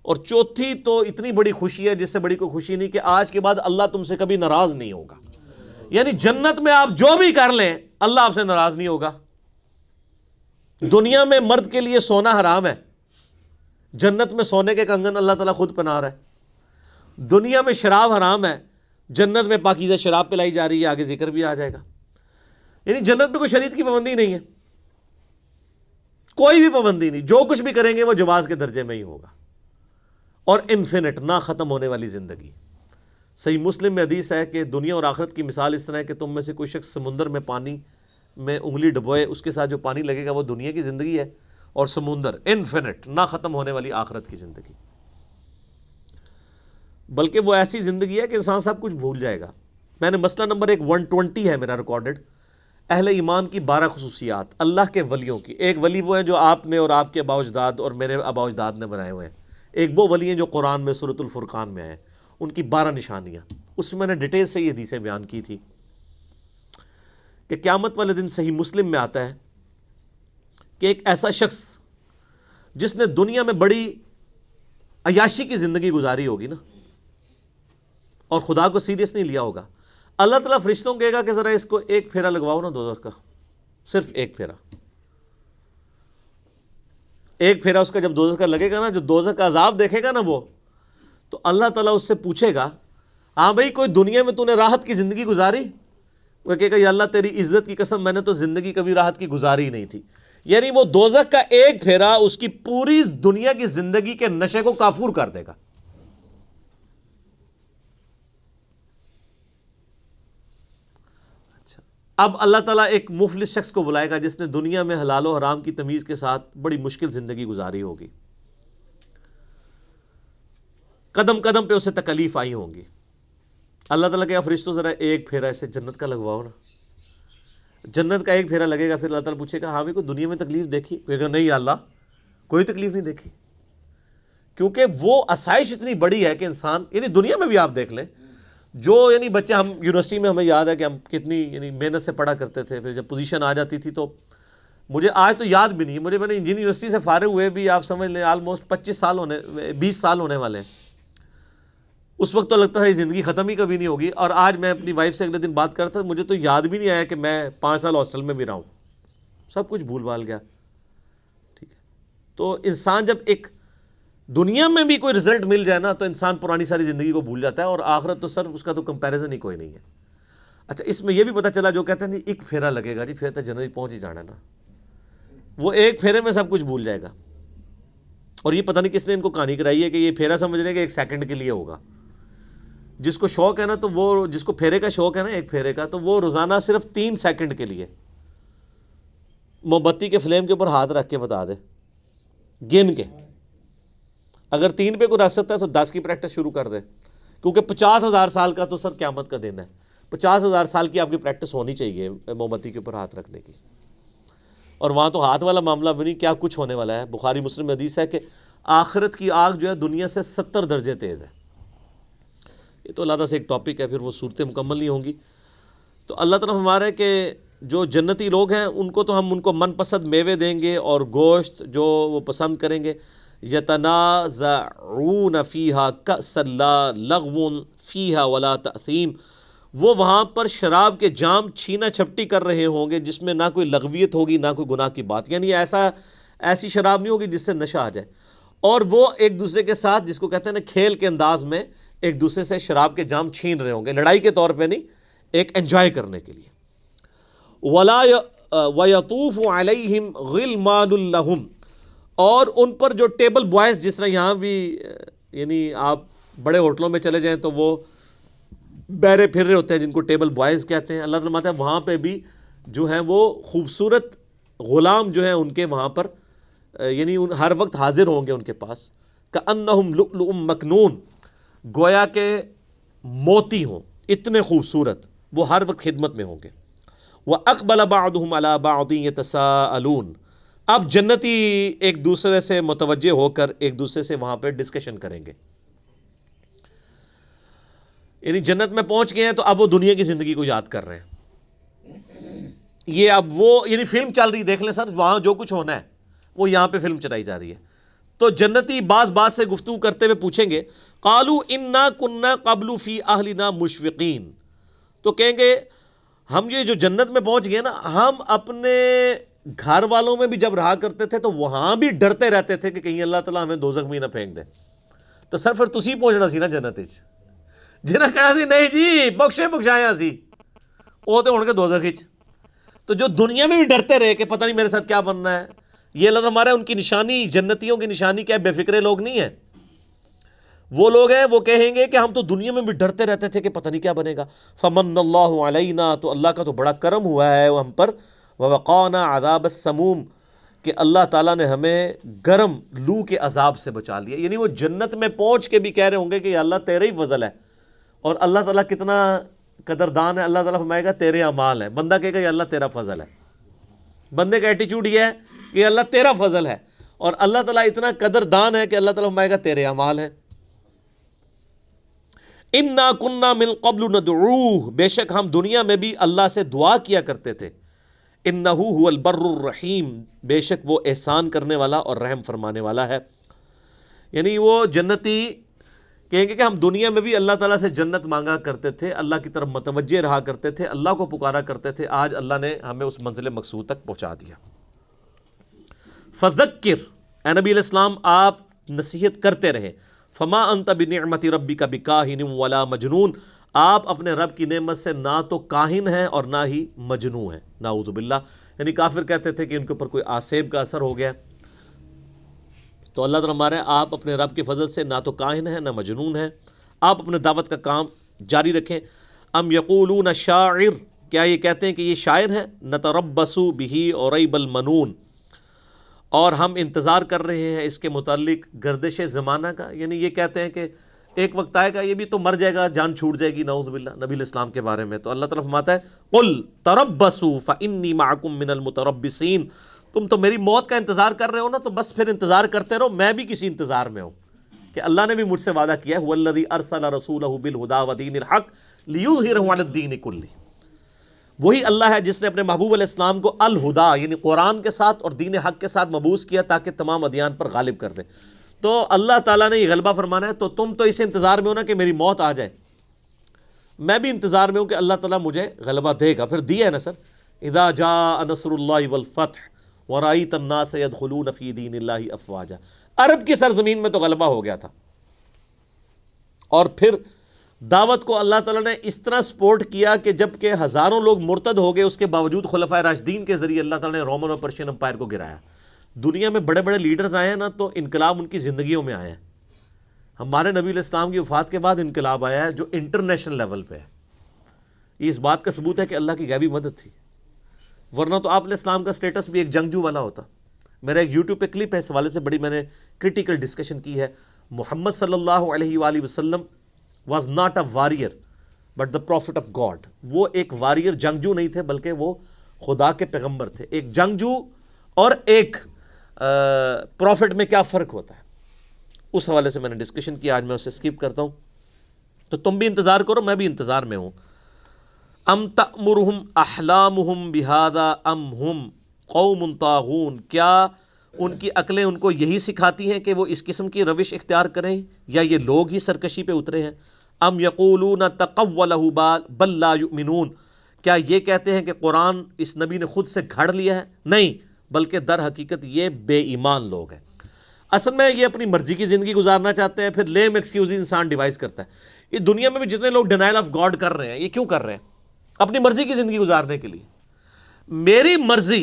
اور چوتھی تو اتنی بڑی خوشی ہے جس سے بڑی کوئی خوشی نہیں کہ آج کے بعد اللہ تم سے کبھی ناراض نہیں ہوگا۔ یعنی جنت میں آپ جو بھی کر لیں اللہ آپ سے ناراض نہیں ہوگا۔ دنیا میں مرد کے لیے سونا حرام ہے، جنت میں سونے کے کنگن اللہ تعالیٰ خود پہنا رہا ہے۔ دنیا میں شراب حرام ہے، جنت میں پاکیزہ شراب پلائی جا رہی ہے، آگے ذکر بھی آ جائے گا۔ یعنی جنت میں کوئی شریعت کی پابندی نہیں ہے، کوئی بھی پابندی نہیں، جو کچھ بھی کریں گے وہ جواز کے درجے میں ہی ہوگا۔ اور انفینٹ، نہ ختم ہونے والی زندگی۔ صحیح مسلم میں حدیث ہے کہ دنیا اور آخرت کی مثال اس طرح ہے کہ تم میں سے کوئی شخص سمندر میں پانی میں انگلی ڈبوئے، اس کے ساتھ جو پانی لگے گا وہ دنیا کی زندگی ہے، اور سمندر انفینٹ، نہ ختم ہونے والی آخرت کی زندگی، بلکہ وہ ایسی زندگی ہے کہ انسان سب کچھ بھول جائے گا۔ میں نے مسئلہ نمبر 120 ہے میرا ریکارڈڈ، اہل ایمان کی 12 خصوصیات اللہ کے ولیوں کی۔ ایک ولی وہ ہیں جو آپ نے اور آپ کے آباء و اجداد اور میرے آباء و اجداد نے بنائے ہوئے ہیں، ایک وہ ولی ہیں جو قرآن میں سورۃ الفرقان میں ہیں، ان کی 12 نشانیاں۔ اس میں نے ڈیٹیل سے یہ حدیثیں بیان کی تھی کہ قیامت والے دن صحیح مسلم میں آتا ہے کہ ایک ایسا شخص جس نے دنیا میں بڑی عیاشی کی زندگی گزاری ہوگی نا، اور خدا کو سیریس نہیں لیا ہوگا، اللہ تعالیٰ فرشتوں کو کہے گا کہ ذرا اس کو ایک پھیرا لگواؤ نا دوزخ کا، صرف ایک پھیرا۔ ایک پھیرا اس کا جب دوزخ کا لگے گا نا، جو دوزخ کا عذاب دیکھے گا نا وہ، تو اللہ تعالیٰ اس سے پوچھے گا، ہاں بھائی کوئی دنیا میں تو نے راحت کی زندگی گزاری؟ وہ کہے گا یا اللہ تیری عزت کی قسم میں نے تو زندگی کبھی راحت کی گزاری ہی نہیں تھی۔ یعنی وہ دوزخ کا ایک پھیرا اس کی پوری دنیا کی زندگی کے نشے کو کافور کر دے گا۔ اب اللہ تعالیٰ ایک مفلس شخص کو بلائے گا جس نے دنیا میں حلال و حرام کی تمیز کے ساتھ بڑی مشکل زندگی گزاری ہوگی، قدم قدم پہ اسے تکلیف آئی ہوں گی۔ اللہ تعالیٰ کہ فرشتوں ذرا ایک پھیرا اسے جنت کا لگواؤ نا۔ جنت کا ایک پھیرا لگے گا، پھر اللہ تعالیٰ پوچھے گا ہاں بھی کوئی دنیا میں تکلیف دیکھی؟ کہے گا نہیں اللہ کوئی تکلیف نہیں دیکھی، کیونکہ وہ آسائش اتنی بڑی ہے کہ انسان، یعنی دنیا میں بھی آپ دیکھ لیں، جو یعنی بچے، ہم یونیورسٹی میں ہمیں یاد ہے کہ ہم کتنی یعنی محنت سے پڑھا کرتے تھے، پھر جب پوزیشن آ جاتی تھی تو مجھے آج تو یاد بھی نہیں ہے، میں نے انجینئرنگ یونیورسٹی سے فارغ ہوئے بھی آپ سمجھ لیں آلموسٹ 20 سال ہونے والے ہیں۔ اس وقت تو لگتا ہے زندگی ختم ہی کبھی نہیں ہوگی، اور آج میں اپنی وائف سے اگلے دن بات کرتا مجھے تو یاد بھی نہیں آیا کہ میں 5 سال ہاسٹل میں بھی رہا ہوں، سب کچھ بھول بھال گیا۔ ٹھیک ہے، تو انسان جب ایک دنیا میں بھی کوئی رزلٹ مل جائے نا تو انسان پرانی ساری زندگی کو بھول جاتا ہے، اور آخرت تو صرف اس کا تو کمپیریزن ہی کوئی نہیں ہے۔ اچھا، اس میں یہ بھی پتہ چلا جو کہتے ہیں ایک پھیرا لگے گا جی پھر تو جنت پہنچ ہی جانا ہے نا، وہ ایک پھیرے میں سب کچھ بھول جائے گا۔ اور یہ پتہ نہیں کس نے ان کو کہانی کرائی ہے کہ یہ پھیرا سمجھ رہے کہ 1 سیکنڈ کے لیے ہوگا۔ جس کو شوق ہے نا تو وہ، جس کو پھیرے کا شوق ہے نا ایک پھیرے کا، تو وہ روزانہ صرف 3 سیکنڈ کے لیے موم بتی کے فلیم کے اوپر ہاتھ رکھ کے بتا دے، گن کے، اگر 3 پہ کوئی رکھ سکتا ہے تو 10 کی پریکٹس شروع کر دے، کیونکہ 50,000 سال کا تو سر قیامت کا دن ہے، 50,000 سال کی آپ کی پریکٹس ہونی چاہیے موم بتی کے اوپر ہاتھ رکھنے کی۔ اور وہاں تو ہاتھ والا معاملہ بھی نہیں، کیا کچھ ہونے والا ہے۔ بخاری مسلم میں حدیث ہے کہ آخرت کی آگ جو ہے دنیا سے 70 درجے تیز ہے۔ یہ تو علیحدہ سے ایک ٹاپک ہے، پھر وہ صورتیں مکمل نہیں ہوں گی۔ تو اللہ تعالیٰ ہمارا ہے کہ جو جنتی لوگ ہیں ان کو تو ہم ان کو من پسند میوے دیں گے اور گوشت جو وہ پسند کریں گے۔ یتنازعون فیہا کأسا لا لغو فیہا ولا تأثیم، وہ وہاں پر شراب کے جام چھینا چھپٹی کر رہے ہوں گے جس میں نہ کوئی لغویت ہوگی نہ کوئی گناہ کی بات، یعنی ایسی شراب نہیں ہوگی جس سے نشہ آ جائے۔ اور وہ ایک دوسرے کے ساتھ، جس کو کہتے ہیں نا کھیل کے انداز میں، ایک دوسرے سے شراب کے جام چھین رہے ہوں گے، لڑائی کے طور پہ نہیں، ایک انجوائے کرنے کے لیے۔ وَيَطُوفُ عَلَيْهِمْ غِلْمَانٌ لَهُمْ، اور ان پر جو ٹیبل بوائز، جس طرح یہاں بھی یعنی آپ بڑے ہوٹلوں میں چلے جائیں تو وہ بیرے پھر رہے ہوتے ہیں جن کو ٹیبل بوائز کہتے ہیں، اللہ تعالیٰ ماتا ہے وہاں پہ بھی جو ہیں وہ خوبصورت غلام جو ہیں ان کے وہاں پر یعنی ہر وقت حاضر ہوں گے ان کے پاس، کأنہم لؤلؤ مکنون، گویا کہ موتی ہوں، اتنے خوبصورت۔ وہ ہر وقت خدمت میں ہوں گے. وَأَقْبَلَ بَعْضُهُمْ عَلَى بَعْضٍ يَتَسَاءَلُونَ. اب جنتی ایک دوسرے سے متوجہ ہو کر ایک دوسرے سے وہاں پہ ڈسکشن کریں گے. یعنی جنت میں پہنچ گئے ہیں تو اب وہ دنیا کی زندگی کو یاد کر رہے ہیں. یہ اب وہ یعنی فلم چل رہی، دیکھ لیں سر، وہاں جو کچھ ہونا ہے وہ یہاں پہ فلم چلائی جا رہی ہے. تو جنتی بعض سے گفتگو کرتے ہوئے پوچھیں گے قالوا انا كنا قبل فی اہلنا مشفقین. تو کہیں گے ہم یہ جو جنت میں پہنچ گئے نا، ہم اپنے گھر والوں میں بھی جب رہا کرتے تھے تو وہاں بھی ڈرتے رہتے تھے کہ کہیں اللہ تعالیٰ ہمیں دوزخ میں نہ پھینک دے. تو سر پھر تسی پہنچنا سی نا جنت وچ، جنہیں کہنا سی نہیں جی بخشے بخشایا سی، وہ تو ہون کے دوزخ وچ. تو جو دنیا میں بھی ڈرتے رہے کہ پتہ نہیں میرے ساتھ کیا بننا ہے، یہ اللہ ہمارا ان کی نشانی، جنتیوں کی نشانی کیا ہے؟ بے فکرے لوگ نہیں ہیں. وہ لوگ ہیں وہ کہیں گے کہ ہم تو دنیا میں بھی ڈرتے رہتے تھے کہ پتہ نہیں کیا بنے گا. فمن اللہ علینا، تو اللہ کا تو بڑا کرم ہوا ہے وہ ہم پر. ووقانا عذاب السموم، کہ اللہ تعالیٰ نے ہمیں گرم لو کے عذاب سے بچا لیا. یعنی وہ جنت میں پہنچ کے بھی کہہ رہے ہوں گے کہ یا اللہ تیرے ہی فضل ہے. اور اللہ تعالیٰ کتنا قدردان ہے، اللہ تعالیٰ فرمائے گا تیرے اعمال ہیں. بندہ کہے گا یا اللہ تیرا فضل ہے. بندے کا ایٹیچیوڈ یہ ہے کہ اللہ تیرا فضل ہے، اور اللہ تعالیٰ اتنا قدردان ہے کہ اللہ تعالیٰ فرمائے گا تیرے اعمال ہیں. انا کننا من قبل ندعوہ، بے شک ہم دنیا میں بھی اللہ سے دعا کیا کرتے تھے. انہ هو البر الرحیم، بے شک وہ احسان کرنے والا اور رحم فرمانے والا ہے. یعنی وہ جنتی کہیں گے کہ ہم دنیا میں بھی اللہ تعالیٰ سے جنت مانگا کرتے تھے، اللہ کی طرف متوجہ رہا کرتے تھے، اللہ کو پکارا کرتے تھے، آج اللہ نے ہمیں اس منزل مقصود تک پہنچا دیا. فذکر، اے نبی علیہ السلام آپ نصیحت کرتے رہے. فما انت بنعمت ربک بکاہن ولا مجنون، آپ اپنے رب کی نعمت سے نہ تو کاہن ہیں اور نہ ہی مجنون ہیں. نعوذ باللہ. یعنی کافر کہتے تھے کہ ان کے اوپر کوئی آسیب کا اثر ہو گیا. تو اللہ تعالیٰ ہمارے آپ اپنے رب کے فضل سے نہ تو کاہن ہیں نہ مجنون ہیں. آپ اپنے دعوت کا کام جاری رکھیں. ام یقولون شاعر، کیا یہ کہتے ہیں کہ یہ شاعر ہے؟ نتربص بہ ریب المنون، اور ہم انتظار کر رہے ہیں اس کے متعلق گردش زمانہ کا. یعنی یہ کہتے ہیں کہ ایک وقت آئے گا یہ بھی تو مر جائے گا، جان چھوٹ جائے گی. نعوذ باللہ نبی علیہ السلام کے بارے میں. تو اللہ تعالیٰ فرماتا ہے قل تربصوا فانی معکم من المتربصین، تم تو میری موت کا انتظار کر رہے ہو نا، تو بس پھر انتظار کرتے رہو، میں بھی کسی انتظار میں ہوں. کہ اللہ نے بھی مجھ سے وعدہ کیا ہے هو الذی ارسل رسولہ بالہدی ودین الحق لیظہرہ علی الدین کلہ. وہی اللہ ہے جس نے اپنے محبوب علیہ السلام کو الہدا یعنی قرآن کے ساتھ اور دین حق کے ساتھ مبعوث کیا تاکہ تمام ادیان پر غالب کر دے. تو اللہ تعالیٰ نے یہ غلبہ فرمانا ہے، تو تم تو اس انتظار میں ہو نا کہ میری موت آ جائے. میں بھی انتظار میں ہوں کہ اللہ تعالیٰ مجھے غلبہ دے گا. پھر دیا ہے نا سر، اذا جاء نصر اللہ والفتح ورأیت الناس يدخلون فی دین اللہ افواجا. عرب کی سرزمین میں تو غلبہ ہو گیا تھا، اور پھر دعوت کو اللہ تعالیٰ نے اس طرح سپورٹ کیا کہ جب کہ ہزاروں لوگ مرتد ہو گئے، اس کے باوجود خلفائے راشدین کے ذریعے اللہ تعالیٰ نے رومن اور پرشین امپائر کو گرایا. دنیا میں بڑے بڑے لیڈرز آئے ہیں نا، تو انقلاب ان کی زندگیوں میں آئے ہیں. ہمارے نبی علیہ السلام کی وفات کے بعد انقلاب آیا ہے جو انٹرنیشنل لیول پہ ہے. یہ اس بات کا ثبوت ہے کہ اللہ کی غیبی مدد تھی، ورنہ تو آپ علیہ السلام کا سٹیٹس بھی ایک جنگجو والا ہوتا. میرا ایک یوٹیوب پہ کلپ ہے اس حوالے سے، بڑی میں نے کرٹیکل ڈسکشن کی ہے. محمد صلی اللہ علیہ وآلہ وسلم was not a warrior but the prophet of God. وہ ایک واریر جنگجو نہیں تھے بلکہ وہ خدا کے پیغمبر تھے. ایک جنگجو اور ایک پروفٹ میں کیا فرق ہوتا ہے، اس حوالے سے میں نے ڈسکشن کی. آج میں اسے سکپ کرتا ہوں. تو تم بھی انتظار کرو، میں بھی انتظار میں ہوں. ام تأمرہم احلامہم بہذا ام ہم قوم طاغون، کیا ان کی عقلیں ان کو یہی سکھاتی ہیں کہ وہ اس قسم کی روش اختیار کریں، یا یہ لوگ ہی سرکشی پہ اترے ہیں؟ ام یقولون تقولہ بل لا یؤمنون، کیا یہ کہتے ہیں کہ قرآن اس نبی نے خود سے گھڑ لیا ہے؟ نہیں، بلکہ در حقیقت یہ بے ایمان لوگ ہیں. اصل میں یہ اپنی مرضی کی زندگی گزارنا چاہتے ہیں، پھر لیم ایکسکیوز انسان ڈیوائز کرتا ہے. یہ دنیا میں بھی جتنے لوگ ڈینائل آف گاڈ کر رہے ہیں، یہ کیوں کر رہے ہیں؟ اپنی مرضی کی زندگی گزارنے کے لیے. میری مرضی،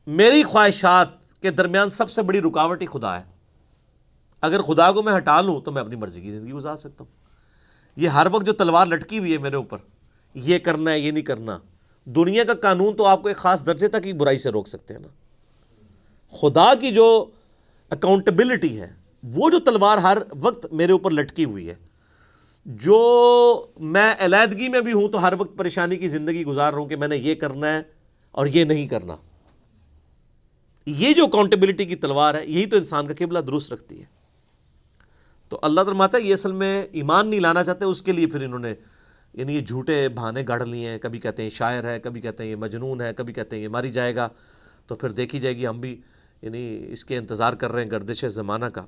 میری خواہشات کے درمیان سب سے بڑی رکاوٹ ہی خدا ہے. اگر خدا کو میں ہٹا لوں تو میں اپنی مرضی کی زندگی گزار سکتا ہوں. یہ ہر وقت جو تلوار لٹکی ہوئی ہے میرے اوپر، یہ کرنا ہے یہ نہیں کرنا، دنیا کا قانون تو آپ کو ایک خاص درجے تک ہی برائی سے روک سکتے ہیں نا. خدا کی جو اکاؤنٹیبلٹی ہے، وہ جو تلوار ہر وقت میرے اوپر لٹکی ہوئی ہے، جو میں علیحدگی میں بھی ہوں تو ہر وقت پریشانی کی زندگی گزار رہا ہوں کہ میں نے یہ کرنا ہے اور یہ نہیں کرنا. یہ جو اکاؤنٹیبلٹی کی تلوار ہے یہی تو انسان کا قبلہ درست رکھتی ہے. تو اللہ تعالیٰ فرماتا ہے یہ اصل میں ایمان نہیں لانا چاہتے, اس کے لیے پھر انہوں نے یعنی یہ جھوٹے بہانے گڑھ لیے ہیں. کبھی کہتے ہیں شاعر ہے, کبھی کہتے ہیں یہ مجنون ہے, کبھی کہتے ہیں یہ ماری جائے گا. تو پھر دیکھی جائے گی, ہم بھی یعنی اس کے انتظار کر رہے ہیں گردش زمانہ کا.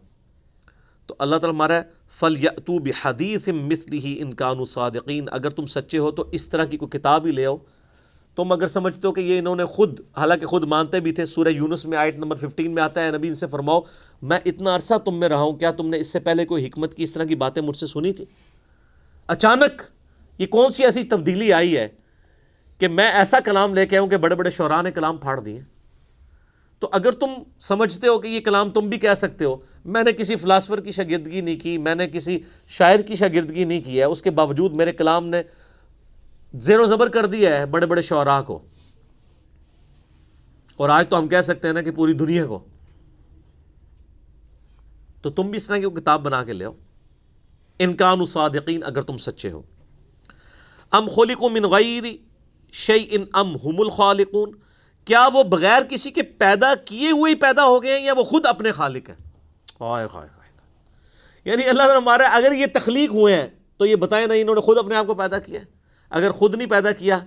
تو اللہ تعالیٰ ہمارا فَلْيَأْتُوا بِحَدِيثٍ مِثْلِهِ إِن كَانُوا صَادِقِينَ, اگر تم سچے ہو تو اس طرح کی کوئی کتاب ہی لے آؤ. تم اگر سمجھتے ہو کہ یہ انہوں نے خود, حالانکہ خود مانتے بھی تھے, سورہ یونس میں آیت نمبر 15 میں آتا ہے, نبی ان سے فرماؤ میں اتنا عرصہ تم میں رہا ہوں, کیا تم نے اس سے پہلے کوئی حکمت کی اس طرح کی باتیں مجھ سے سنی تھی؟ اچانک یہ کون سی ایسی تبدیلی آئی ہے کہ میں ایسا کلام لے کے آؤں کہ بڑے بڑے شعراء نے کلام پھاڑ دیے؟ تو اگر تم سمجھتے ہو کہ یہ کلام تم بھی کہہ سکتے ہو, میں نے کسی فلاسفر کی شاگردگی نہیں کی, میں نے کسی شاعر کی شاگردگی نہیں کی ہے, اس کے باوجود میرے کلام نے زیر و زبر کر دیا ہے بڑے بڑے شعراء کو, اور آج تو ہم کہہ سکتے ہیں نا کہ پوری دنیا کو, تو تم بھی اس طرح کی کتاب بنا کے لے آؤ. ان کانوا صادقین, اگر تم سچے ہو. ام خلقوا من غیر شیء ام هم الخالقون, کیا وہ بغیر کسی کے پیدا کیے ہوئے ہی پیدا ہو گئے ہیں یا وہ خود اپنے خالق ہیں؟ ہائے ہائے ہائے, یعنی اللہ تعالیٰ ہمارا اگر یہ تخلیق ہوئے ہیں تو یہ بتائیں نا انہوں نے خود اپنے آپ کو پیدا کیا ہے؟ اگر خود نہیں پیدا کیا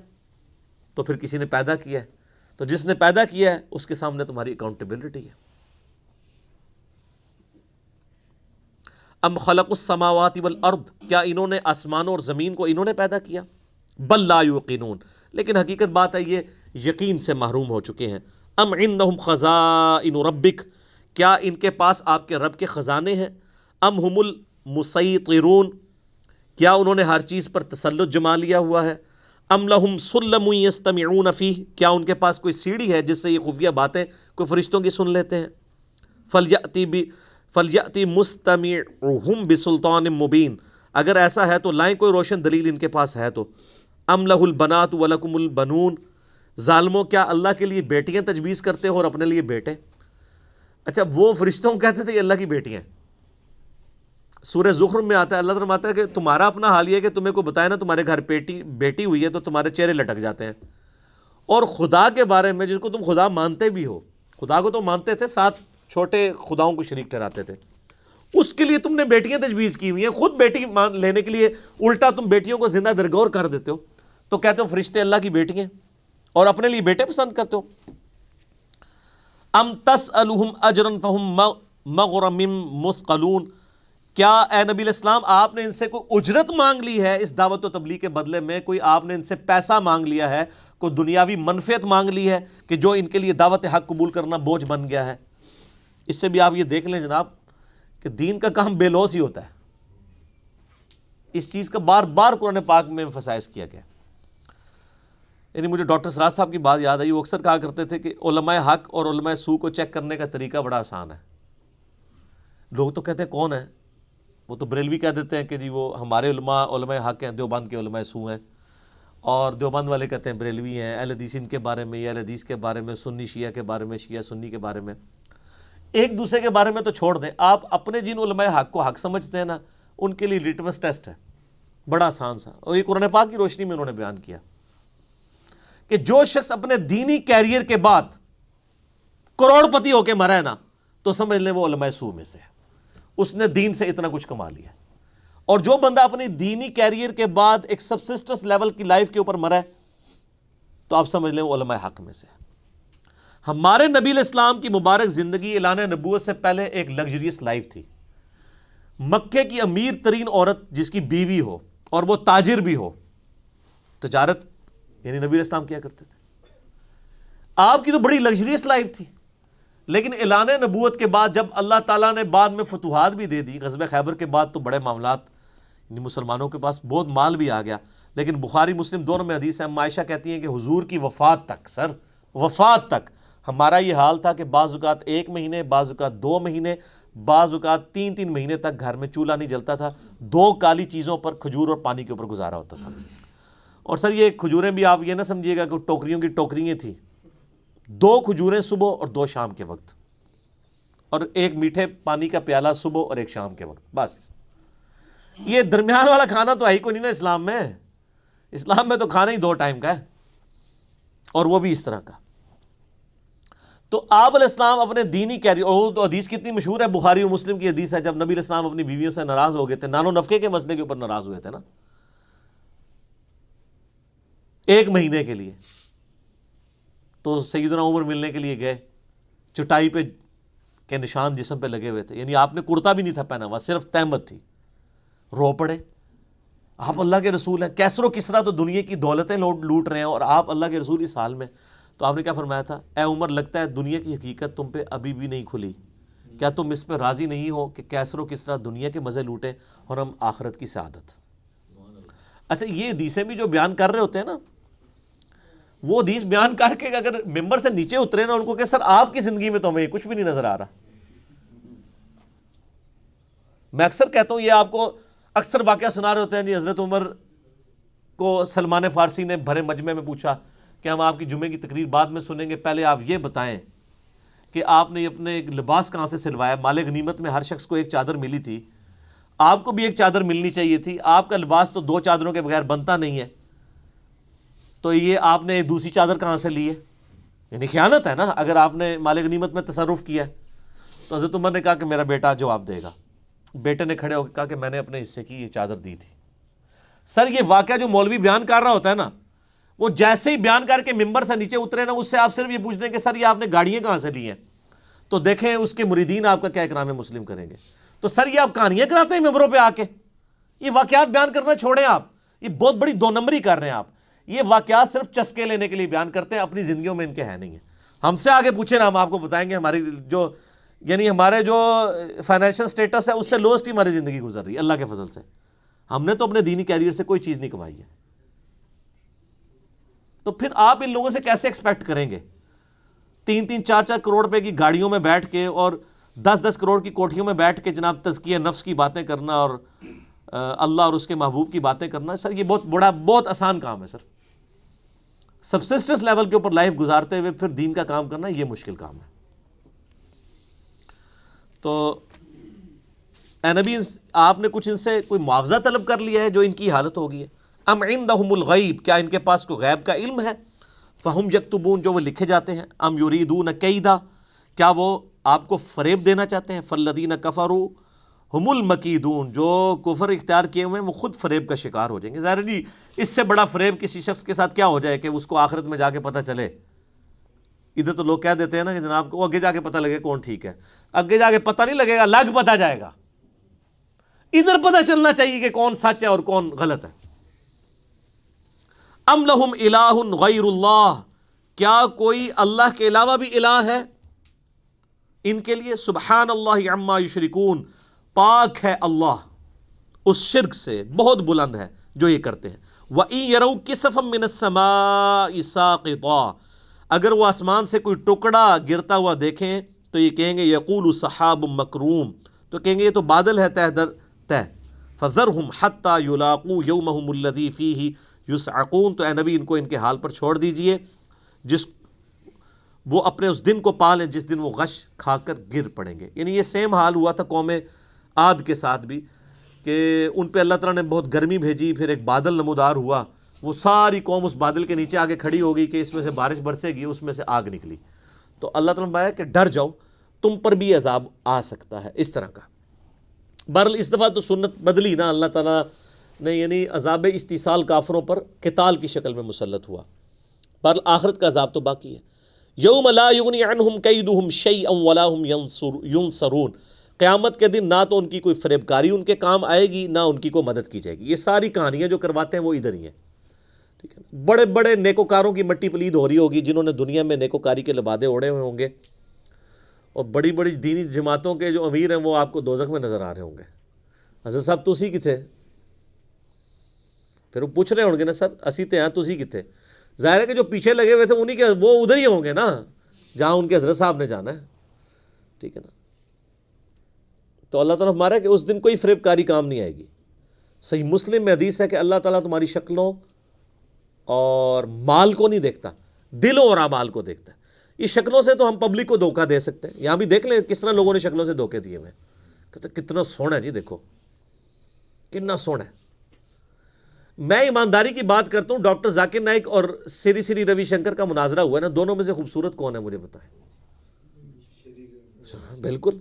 تو پھر کسی نے پیدا کیا ہے, تو جس نے پیدا کیا ہے اس کے سامنے تمہاری اکاؤنٹیبلٹی ہے. ام خلقوا السماوات والارض, کیا انہوں نے آسمانوں اور زمین کو انہوں نے پیدا کیا؟ بل لا یوقنون, لیکن حقیقت بات ہے یہ یقین سے محروم ہو چکے ہیں. ام عندهم خزائن ربک, کیا ان کے پاس آپ کے رب کے خزانے ہیں؟ ام هم المسیطرون, کیا انہوں نے ہر چیز پر تسلط جما لیا ہوا ہے؟ ام لہم سلم یستمعون فیہ, کیا ان کے پاس کوئی سیڑھی ہے جس سے یہ خفیہ باتیں کوئی فرشتوں کی سن لیتے ہیں؟ فلیأتی مستمعہم بسلطان مبین, اگر ایسا ہے تو لائیں کوئی روشن دلیل ان کے پاس ہے تو. ام لہ البنات ولکم البنون, ظالموں کیا اللہ کے لیے بیٹیاں تجویز کرتے ہو اور اپنے لیے بیٹے؟ اچھا وہ فرشتوں کو کہتے تھے یہ اللہ کی بیٹیاں. سورہ زخرف میں آتا ہے, اللہ فرماتا ہے کہ تمہارا اپنا حال یہ ہے کہ تمہیں کو بتایا نا تمہارے گھر بیٹی ہوئی ہے تو تمہارے چہرے لٹک جاتے ہیں, اور خدا کے بارے میں جس کو تم خدا مانتے بھی ہو, خدا کو تو مانتے تھے, 7 چھوٹے خداؤں کو شریک ٹھہراتے تھے, اس کے لیے تم نے بیٹیاں تجویز کی ہوئی ہیں. خود بیٹی لینے کے لیے الٹا تم بیٹیوں کو زندہ درگور کر دیتے ہو, تو کہتے ہو فرشتے اللہ کی بیٹی ہیں اور اپنے لیے بیٹے پسند کرتے ہو. ام تسألہم اجرا فہم مغرم مثقلون, کیا اے نبی الاسلام آپ نے ان سے کوئی اجرت مانگ لی ہے اس دعوت و تبلیغ کے بدلے میں؟ کوئی آپ نے ان سے پیسہ مانگ لیا ہے, کوئی دنیاوی منفعت مانگ لی ہے کہ جو ان کے لیے دعوت حق قبول کرنا بوجھ بن گیا ہے؟ اس سے بھی آپ یہ دیکھ لیں جناب کہ دین کا کام بے لوث ہی ہوتا ہے. اس چیز کا بار بار قرآن پاک میں emphasize کیا گیا. یعنی مجھے ڈاکٹر سراج صاحب کی بات یاد آئی, وہ اکثر کہا کرتے تھے کہ علماء حق اور علماء سو کو چیک کرنے کا طریقہ بڑا آسان ہے. لوگ تو کہتے ہیں کون ہے, وہ تو بریلوی کہہ دیتے ہیں کہ جی وہ ہمارے علماء حق ہیں, دیوبند کے علماء سو ہیں, اور دیوبند والے کہتے ہیں بریلوی ہیں, اہل حدیث ان کے بارے میں, یا اہل حدیث کے بارے میں, سنی شیعہ کے بارے میں, شیعہ سنی کے بارے میں. ایک دوسرے کے بارے میں تو چھوڑ دیں, آپ اپنے جن علماء حق کو حق سمجھتے ہیں نا ان کے لیے لٹمس ٹیسٹ ہے بڑا آسان سا, اور یہ قرآن پاک کی روشنی میں انہوں نے بیان کیا کہ جو شخص اپنے دینی کیریئر کے بعد کروڑ پتی ہو کے مرا ہے نا تو سمجھ لیں وہ علماء سو میں سے ہے, اس نے دین سے اتنا کچھ کما لیا. اور جو بندہ اپنی دینی کیریئر کے بعد ایک سبسسٹنس لیول کی لائف کے اوپر مرا ہے تو آپ سمجھ لیں وہ علماء حق میں سے ہے. ہمارے نبی الاسلام کی مبارک زندگی اعلان نبوت سے پہلے ایک لگژریس لائف تھی. مکے کی امیر ترین عورت جس کی بیوی ہو اور وہ تاجر بھی ہو, تجارت یعنی نبی الاسلام کیا کرتے تھے. آپ کی تو بڑی لگژریس لائف تھی, لیکن اعلان نبوت کے بعد جب اللہ تعالیٰ نے بعد میں فتوحات بھی دے دی, غزوہ خیبر کے بعد تو بڑے معاملات, یعنی مسلمانوں کے پاس بہت مال بھی آ گیا. لیکن بخاری مسلم دونوں میں حدیث ہے, عائشہ کہتی ہیں کہ حضور کی وفات تک, وفات تک ہمارا یہ حال تھا کہ بعض اوقات 1 مہینے, بعض اوقات 2 مہینے, بعض اوقات 3 مہینے تک گھر میں چولہا نہیں جلتا تھا, 2 کالی چیزوں پر, کھجور اور پانی کے اوپر گزارا ہوتا تھا. اور سر یہ کھجوریں بھی آپ یہ نہ سمجھیے گا کہ ٹوکریوں کی ٹوکریاں تھیں, 2 کھجوریں صبح اور 2 شام کے وقت, اور 1 میٹھے پانی کا پیالہ صبح اور 1 شام کے وقت, بس. یہ درمیان والا کھانا تو ہے ہی کوئی نہیں نا اسلام میں. اسلام میں تو کھانا ہی 2 ٹائم کا ہے, اور وہ بھی اس طرح کا. تو آپ علیہ السلام اپنے دینی کیریئر, اور تو حدیث کتنی مشہور ہے, بخاری اور مسلم کی حدیث ہے, جب نبی علیہ السلام اپنی بیویوں سے ناراض ہو گئے تھے, نان و نفقے کے مسئلے کے اوپر ناراض ہوئے تھے نا, 1 مہینے کے لیے. تو سیدنا عمر ملنے کے لیے گئے, چٹائی پہ کے نشان جسم پہ لگے ہوئے تھے, یعنی آپ نے کرتا بھی نہیں تھا پہنا ہوا, صرف تہمت تھی. رو پڑے, آپ اللہ کے رسول ہیں, کیسر و کسرا تو دنیا کی دولتیں لوٹ رہے ہیں, اور آپ اللہ کے رسول اس حال میں. تو آپ نے کیا فرمایا تھا, اے عمر لگتا ہے دنیا کی حقیقت تم پہ ابھی بھی نہیں کھلی, کیا تم اس پہ راضی نہیں ہو کہ کیسر و کسرا دنیا کے مزے لوٹیں اور ہم آخرت کی سعادت. اچھا, یہ حدیثیں بھی جو بیان کر رہے ہوتے ہیں نا, وہ حدیث بیان کر کے اگر ممبر سے نیچے اترے نا ان کو کہ سر آپ کی زندگی میں تو ہمیں کچھ بھی نہیں نظر آ رہا. میں اکثر کہتا ہوں, یہ آپ کو اکثر واقعہ سنا رہے ہوتے ہیں, جی حضرت عمر کو سلمان فارسی نے بھرے مجمع میں پوچھا کہ ہم آپ کی جمعے کی تقریر بعد میں سنیں گے, پہلے آپ یہ بتائیں کہ آپ نے اپنے ایک لباس کہاں سے سلوایا. مال غنیمت میں ہر شخص کو 1 چادر ملی تھی, آپ کو بھی 1 چادر ملنی چاہیے تھی, آپ کا لباس تو 2 چادروں کے بغیر بنتا نہیں ہے, تو یہ آپ نے دوسری چادر کہاں سے لی ہے؟ یعنی خیانت ہے نا اگر آپ نے مال غنیمت میں تصرف کیا. تو حضرت عمر نے کہا کہ میرا بیٹا جواب دے گا. بیٹے نے کھڑے ہو کے کہا کہ میں نے اپنے حصے کی یہ چادر دی تھی. سر یہ واقعہ جو مولوی بیان کر رہا ہوتا ہے نا, وہ جیسے ہی بیان کر کے ممبر سے نیچے اترے نا, اس سے آپ صرف یہ پوچھ دیں کہ سر یہ آپ نے گاڑیاں کہاں سے لی ہیں, تو دیکھیں اس کے مریدین آپ کا کیا اکرام مسلم کریں گے. تو سر یہ آپ کہانیاں کراتے ہیں ممبروں پہ آ کے, یہ واقعات بیان کرنا چھوڑیں آپ, یہ بہت بڑی 2 نمبری کر رہے ہیں آپ. یہ واقعات صرف چسکے لینے کے لیے بیان کرتے ہیں, اپنی زندگیوں میں ان کے ہے نہیں ہیں. ہم سے آگے پوچھیں نا, ہم آپ کو بتائیں گے ہماری جو یعنی ہمارے جو فائنینشیل سٹیٹس ہے اس سے لوسٹ ہی ہماری زندگی گزر رہی ہے اللہ کے فضل سے. ہم نے تو اپنے دینی کیریئر سے کوئی چیز نہیں کمائی ہے. تو پھر آپ ان لوگوں سے کیسے ایکسپیکٹ کریں گے 3-3 4-4 کروڑ روپے کی گاڑیوں میں بیٹھ کے اور 10-10 کروڑ کی کوٹھیوں میں بیٹھ کے جناب تزکیہ نفس کی باتیں کرنا اور اللہ اور اس کے محبوب کی باتیں کرنا. سر یہ بہت آسان کام ہے سر. سبسسٹنس لیول کے اوپر لائف گزارتے ہوئے پھر دین کا کام کرنا یہ مشکل کام ہے. تو اے نبی آپ نے کچھ ان سے کوئی معاوضہ طلب کر لیا ہے جو ان کی حالت ہو گئی ہے. ام عندہم الغیب, کیا ان کے پاس کوئی غیب کا علم ہے. فہم یکتبون, جو وہ لکھے جاتے ہیں. ام یریدون کیدا, کیا وہ آپ کو فریب دینا چاہتے ہیں. فالذین کفروا ہم المکیدون, جو کفر اختیار کیے ہوئے ہیں وہ خود فریب کا شکار ہو جائیں گے. ظاہر جی اس سے بڑا فریب کسی شخص کے ساتھ کیا ہو جائے کہ اس کو آخرت میں جا کے پتہ چلے. ادھر تو لوگ کہہ دیتے ہیں نا کہ جناب کو آگے جا کے پتہ لگے کون ٹھیک ہے, آگے جا کے پتہ نہیں لگے گا, لگ پتہ جائے گا. ادھر پتہ چلنا چاہیے کہ کون سچ ہے اور کون غلط ہے. ام لہم الہ غیر اللہ, کیا کوئی اللہ کے علاوہ بھی الہ ہے ان کے لیے. سبحان اللہ عما یشرکون, پاک ہے اللہ اس شرک سے, بہت بلند ہے جو یہ کرتے ہیں. وَإِن يَرَوْا كِسَفًا مِّنَ السَّمَاءِ سَاقِطًا, اگر وہ آسمان سے کوئی ٹکڑا گرتا ہوا دیکھیں تو یہ کہیں گے یقول سحاب مکروم, تو کہیں گے یہ تو بادل ہے تہ در تہ. فذرهم حتى يلاقوا يومهم الذي فيه يصعقون, تو اے نبی ان کو ان کے حال پر چھوڑ دیجئے جس وہ اپنے اس دن کو پا لیں جس دن وہ غش کھا کر گر پڑیں گے. یعنی یہ سیم حال ہوا تھا قوم عاد کے ساتھ بھی کہ ان پہ اللہ تعالیٰ نے بہت گرمی بھیجی, پھر ایک بادل نمودار ہوا, وہ ساری قوم اس بادل کے نیچے آگے کھڑی ہو گئی کہ اس میں سے بارش برسے گی, اس میں سے آگ نکلی. تو اللہ تعالیٰ نے بتایا کہ ڈر جاؤ, تم پر بھی عذاب آ سکتا ہے اس طرح کا. بہرحال اس دفعہ تو سنت بدلی نا, اللہ تعالیٰ نے یعنی عذاب استیصال کافروں پر قتال کی شکل میں مسلط ہوا. بہرحال آخرت کا عذاب تو باقی ہے. یوم لا یغنی عنہم کیدہم شیئا ولا ہم ینصرون, قیامت کے دن نہ تو ان کی کوئی فریب کاری ان کے کام آئے گی نہ ان کی کوئی مدد کی جائے گی. یہ ساری کہانیاں جو کرواتے ہیں وہ ادھر ہی ہیں. ٹھیک ہے, بڑے بڑے نیکوکاروں کی مٹی پلید ہو رہی ہوگی جنہوں نے دنیا میں نیکوکاری کے لبادے اوڑے ہوئے ہوں گے, اور بڑی بڑی دینی جماعتوں کے جو امیر ہیں وہ آپ کو دوزخ میں نظر آ رہے ہوں گے. حضرت صاحب تسی کتھے, پھر وہ پوچھ رہے ہوں گے نا سر اسی تے ہیں تسی کتھے. ظاہر ہے کہ جو پیچھے لگے ہوئے تھے انہی کے وہ ادھر ہی ہوں گے نا جہاں ان کے حضرت صاحب نے جانا ہے. ٹھیک ہے نا. تو اللہ تعالیٰ ہمارا کہ اس دن کوئی فریب کاری کام نہیں آئے گی. صحیح مسلم میں حدیث ہے کہ اللہ تعالیٰ تمہاری شکلوں اور مال کو نہیں دیکھتا, دلوں اور اعمال کو دیکھتا ہے. یہ شکلوں سے تو ہم پبلک کو دھوکہ دے سکتے ہیں, یہاں بھی دیکھ لیں کس طرح لوگوں نے شکلوں سے دھوکے دیے ہوئے. کہتے کتنا سونا ہے جی دیکھو, کتنا سونا ہے. میں ایمانداری کی بات کرتا ہوں, ڈاکٹر ذاکر نائک اور سری سری روی شنکر کا مناظرہ ہوا ہے نا, دونوں میں سے خوبصورت کون ہے مجھے بتائیں؟ بالکل.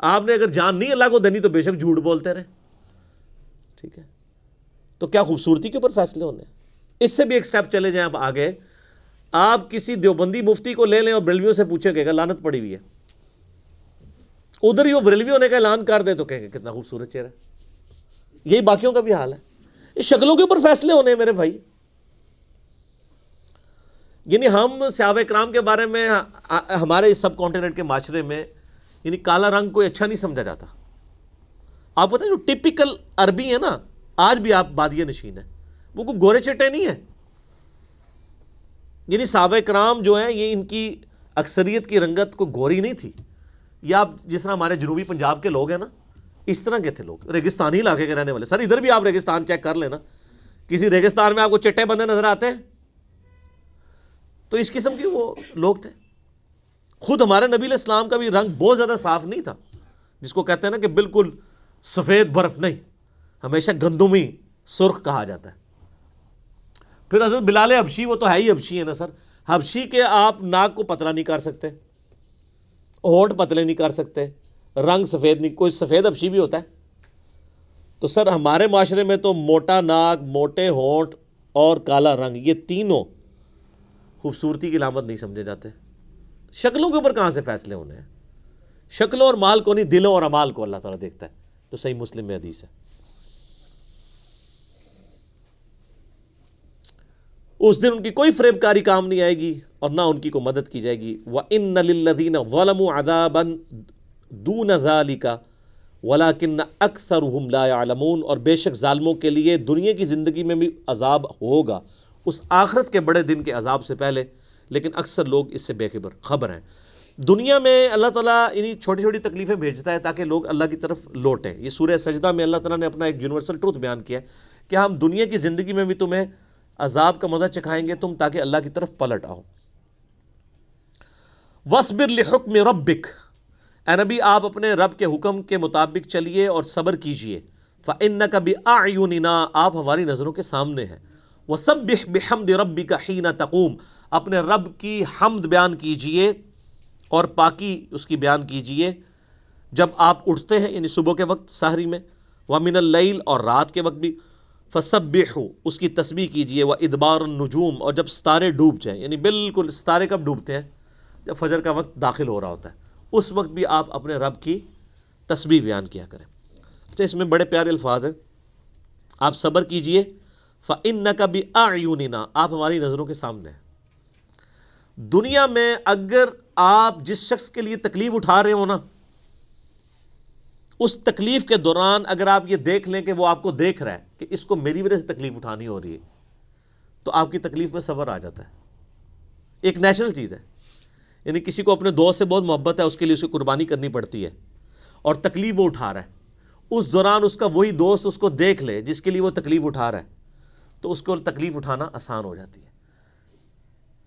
آپ نے اگر جان نہیں اللہ کو دینی تو بے شک جھوٹ بولتے رہے, ٹھیک ہے. تو کیا خوبصورتی کے اوپر فیصلے ہونے ہیں؟ اس سے بھی ایک سٹیپ چلے جائیں آپ آگے, آپ کسی دیوبندی مفتی کو لے لیں اور بریلویوں سے پوچھیں کہ لعنت پڑی ہوئی ہے, ادھر ہی وہ بریلوی ہونے کا اعلان کر دے تو کہیں گے کتنا خوبصورت چہرہ. یہی باقیوں کا بھی حال ہے. اس شکلوں کے اوپر فیصلے ہونے ہیں میرے بھائی. یعنی ہم صحابہ کرام کے بارے میں ہمارے اس سب کانٹیننٹ کے معاشرے میں یعنی کالا رنگ کوئی اچھا نہیں سمجھا جاتا. آپ پتہ ہے جو ٹپیکل عربی ہے نا, آج بھی آپ بادیہ نشین ہیں, وہ کوئی گورے چٹے نہیں ہیں. یعنی صحابہ کرام جو ہیں یہ ان کی اکثریت کی رنگت کوئی گوری نہیں تھی. یا آپ جس طرح ہمارے جنوبی پنجاب کے لوگ ہیں نا, اس طرح کے تھے لوگ, ریگستانی علاقے کے رہنے والے. سر ادھر بھی آپ ریگستان چیک کر لینا, کسی ریگستان میں آپ کو چٹے بندے نظر آتے ہیں؟ تو اس قسم کے وہ لوگ تھے. خود ہمارے نبی علیہ السلام کا بھی رنگ بہت زیادہ صاف نہیں تھا, جس کو کہتے ہیں نا کہ بالکل سفید برف نہیں, ہمیشہ گندمی سرخ کہا جاتا ہے. پھر حضرت بلال حبشی, وہ تو ہے ہی حبشی ہے نا سر. حبشی کے آپ ناک کو پتلا نہیں کر سکتے, ہونٹ پتلے نہیں کر سکتے, رنگ سفید نہیں. کوئی سفید حبشی بھی ہوتا ہے؟ تو سر ہمارے معاشرے میں تو موٹا ناک, موٹے ہونٹ اور کالا رنگ, یہ تینوں خوبصورتی کی علامت نہیں سمجھے جاتے. شکلوں کے اوپر کہاں سے فیصلے ہونے ہیں؟ شکلوں اور مال کو نہیں, دلوں اور اعمال کو اللہ تعالیٰ دیکھتا ہے. تو صحیح مسلم میں حدیث ہے. اس دن ان کی کوئی فریب کاری کام نہیں آئے گی اور نہ ان کی کوئی مدد کی جائے گی. وَإِنَّ لِلَّذِينَ ظَلَمُوا عَذَابًا دُونَ ذَلِكَ وَلَكِنَّ أَكْثَرُهُمْ لَا يَعْلَمُونَ. اور بے شک ظالموں کے لیے دنیا کی زندگی میں بھی عذاب ہوگا, اس آخرت کے بڑے دن کے عذاب سے پہلے, لیکن اکثر لوگ اس سے بے خبر ہیں. دنیا میں اللہ تعالیٰ انہیں چھوٹی چھوٹی تکلیفیں بھیجتا ہے تاکہ لوگ اللہ کی طرف لوٹیں. یہ سورہ سجدہ میں اللہ تعالیٰ نے اپنا ایک یونیورسل ٹروتھ بیان کیا ہے کہ ہم دنیا کی زندگی میں بھی تمہیں عذاب کا مزہ چکھائیں گے تم, تاکہ اللہ کی طرف پلٹ آؤ. وَاصْبِرْ لِحُکْمِ رَبِّکَ. اے نبی آپ اپنے رب کے حکم کے مطابق چلیے اور صبر کیجئے. فَإِنَّكَ بِأَعْيُنِنَا. آپ ہماری نظروں کے سامنے ہیں. وَسَبِّحْ بِحَمْدِ رَبِّكَ حِينَ تَقُومُ. اپنے رب کی حمد بیان کیجئے اور پاکی اس کی بیان کیجئے جب آپ اٹھتے ہیں, یعنی صبح کے وقت سحری میں. وَمِنَ اللَّيْلِ. اور رات کے وقت بھی. فَسَبِّحُوا. اس کی تسبیح کیجئے. وَإِدْبَارَ النُّجُومِ. اور جب ستارے ڈوب جائیں, یعنی بالکل ستارے کب ڈوبتے ہیں؟ جب فجر کا وقت داخل ہو رہا ہوتا ہے, اس وقت بھی آپ اپنے رب کی تسبیح بیان کیا کریں. تو اس میں بڑے پیارے الفاظ ہیں. آپ صبر کیجئے. فَإِنَّكَ بِأَعْيُنِنَا. آپ ہماری نظروں کے سامنے ہیں. دنیا میں اگر آپ جس شخص کے لیے تکلیف اٹھا رہے ہو نا, اس تکلیف کے دوران اگر آپ یہ دیکھ لیں کہ وہ آپ کو دیکھ رہا ہے کہ اس کو میری وجہ سے تکلیف اٹھانی ہو رہی ہے, تو آپ کی تکلیف میں صبر آ جاتا ہے. ایک نیچرل چیز ہے. یعنی کسی کو اپنے دوست سے بہت محبت ہے, اس کے لیے اسے قربانی کرنی پڑتی ہے, اور تکلیف وہ اٹھا رہا ہے. اس دوران اس کا وہی دوست اس کو دیکھ لے جس کے لیے وہ تکلیف اٹھا رہا ہے, تو اس کو تکلیف اٹھانا آسان ہو جاتی ہے.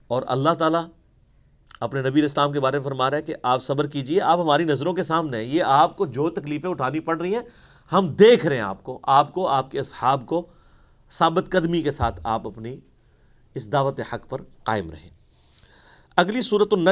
اور اللہ تعالیٰ اپنے نبی علیہ السلام کے بارے میں فرما رہا ہے کہ آپ صبر کیجئے, آپ ہماری نظروں کے سامنے ہیں. یہ آپ کو جو تکلیفیں اٹھانی پڑ رہی ہیں ہم دیکھ رہے ہیں آپ کو آپ کے اصحاب کو. ثابت قدمی کے ساتھ آپ اپنی اس دعوت حق پر قائم رہیں. اگلی سورۃ النجم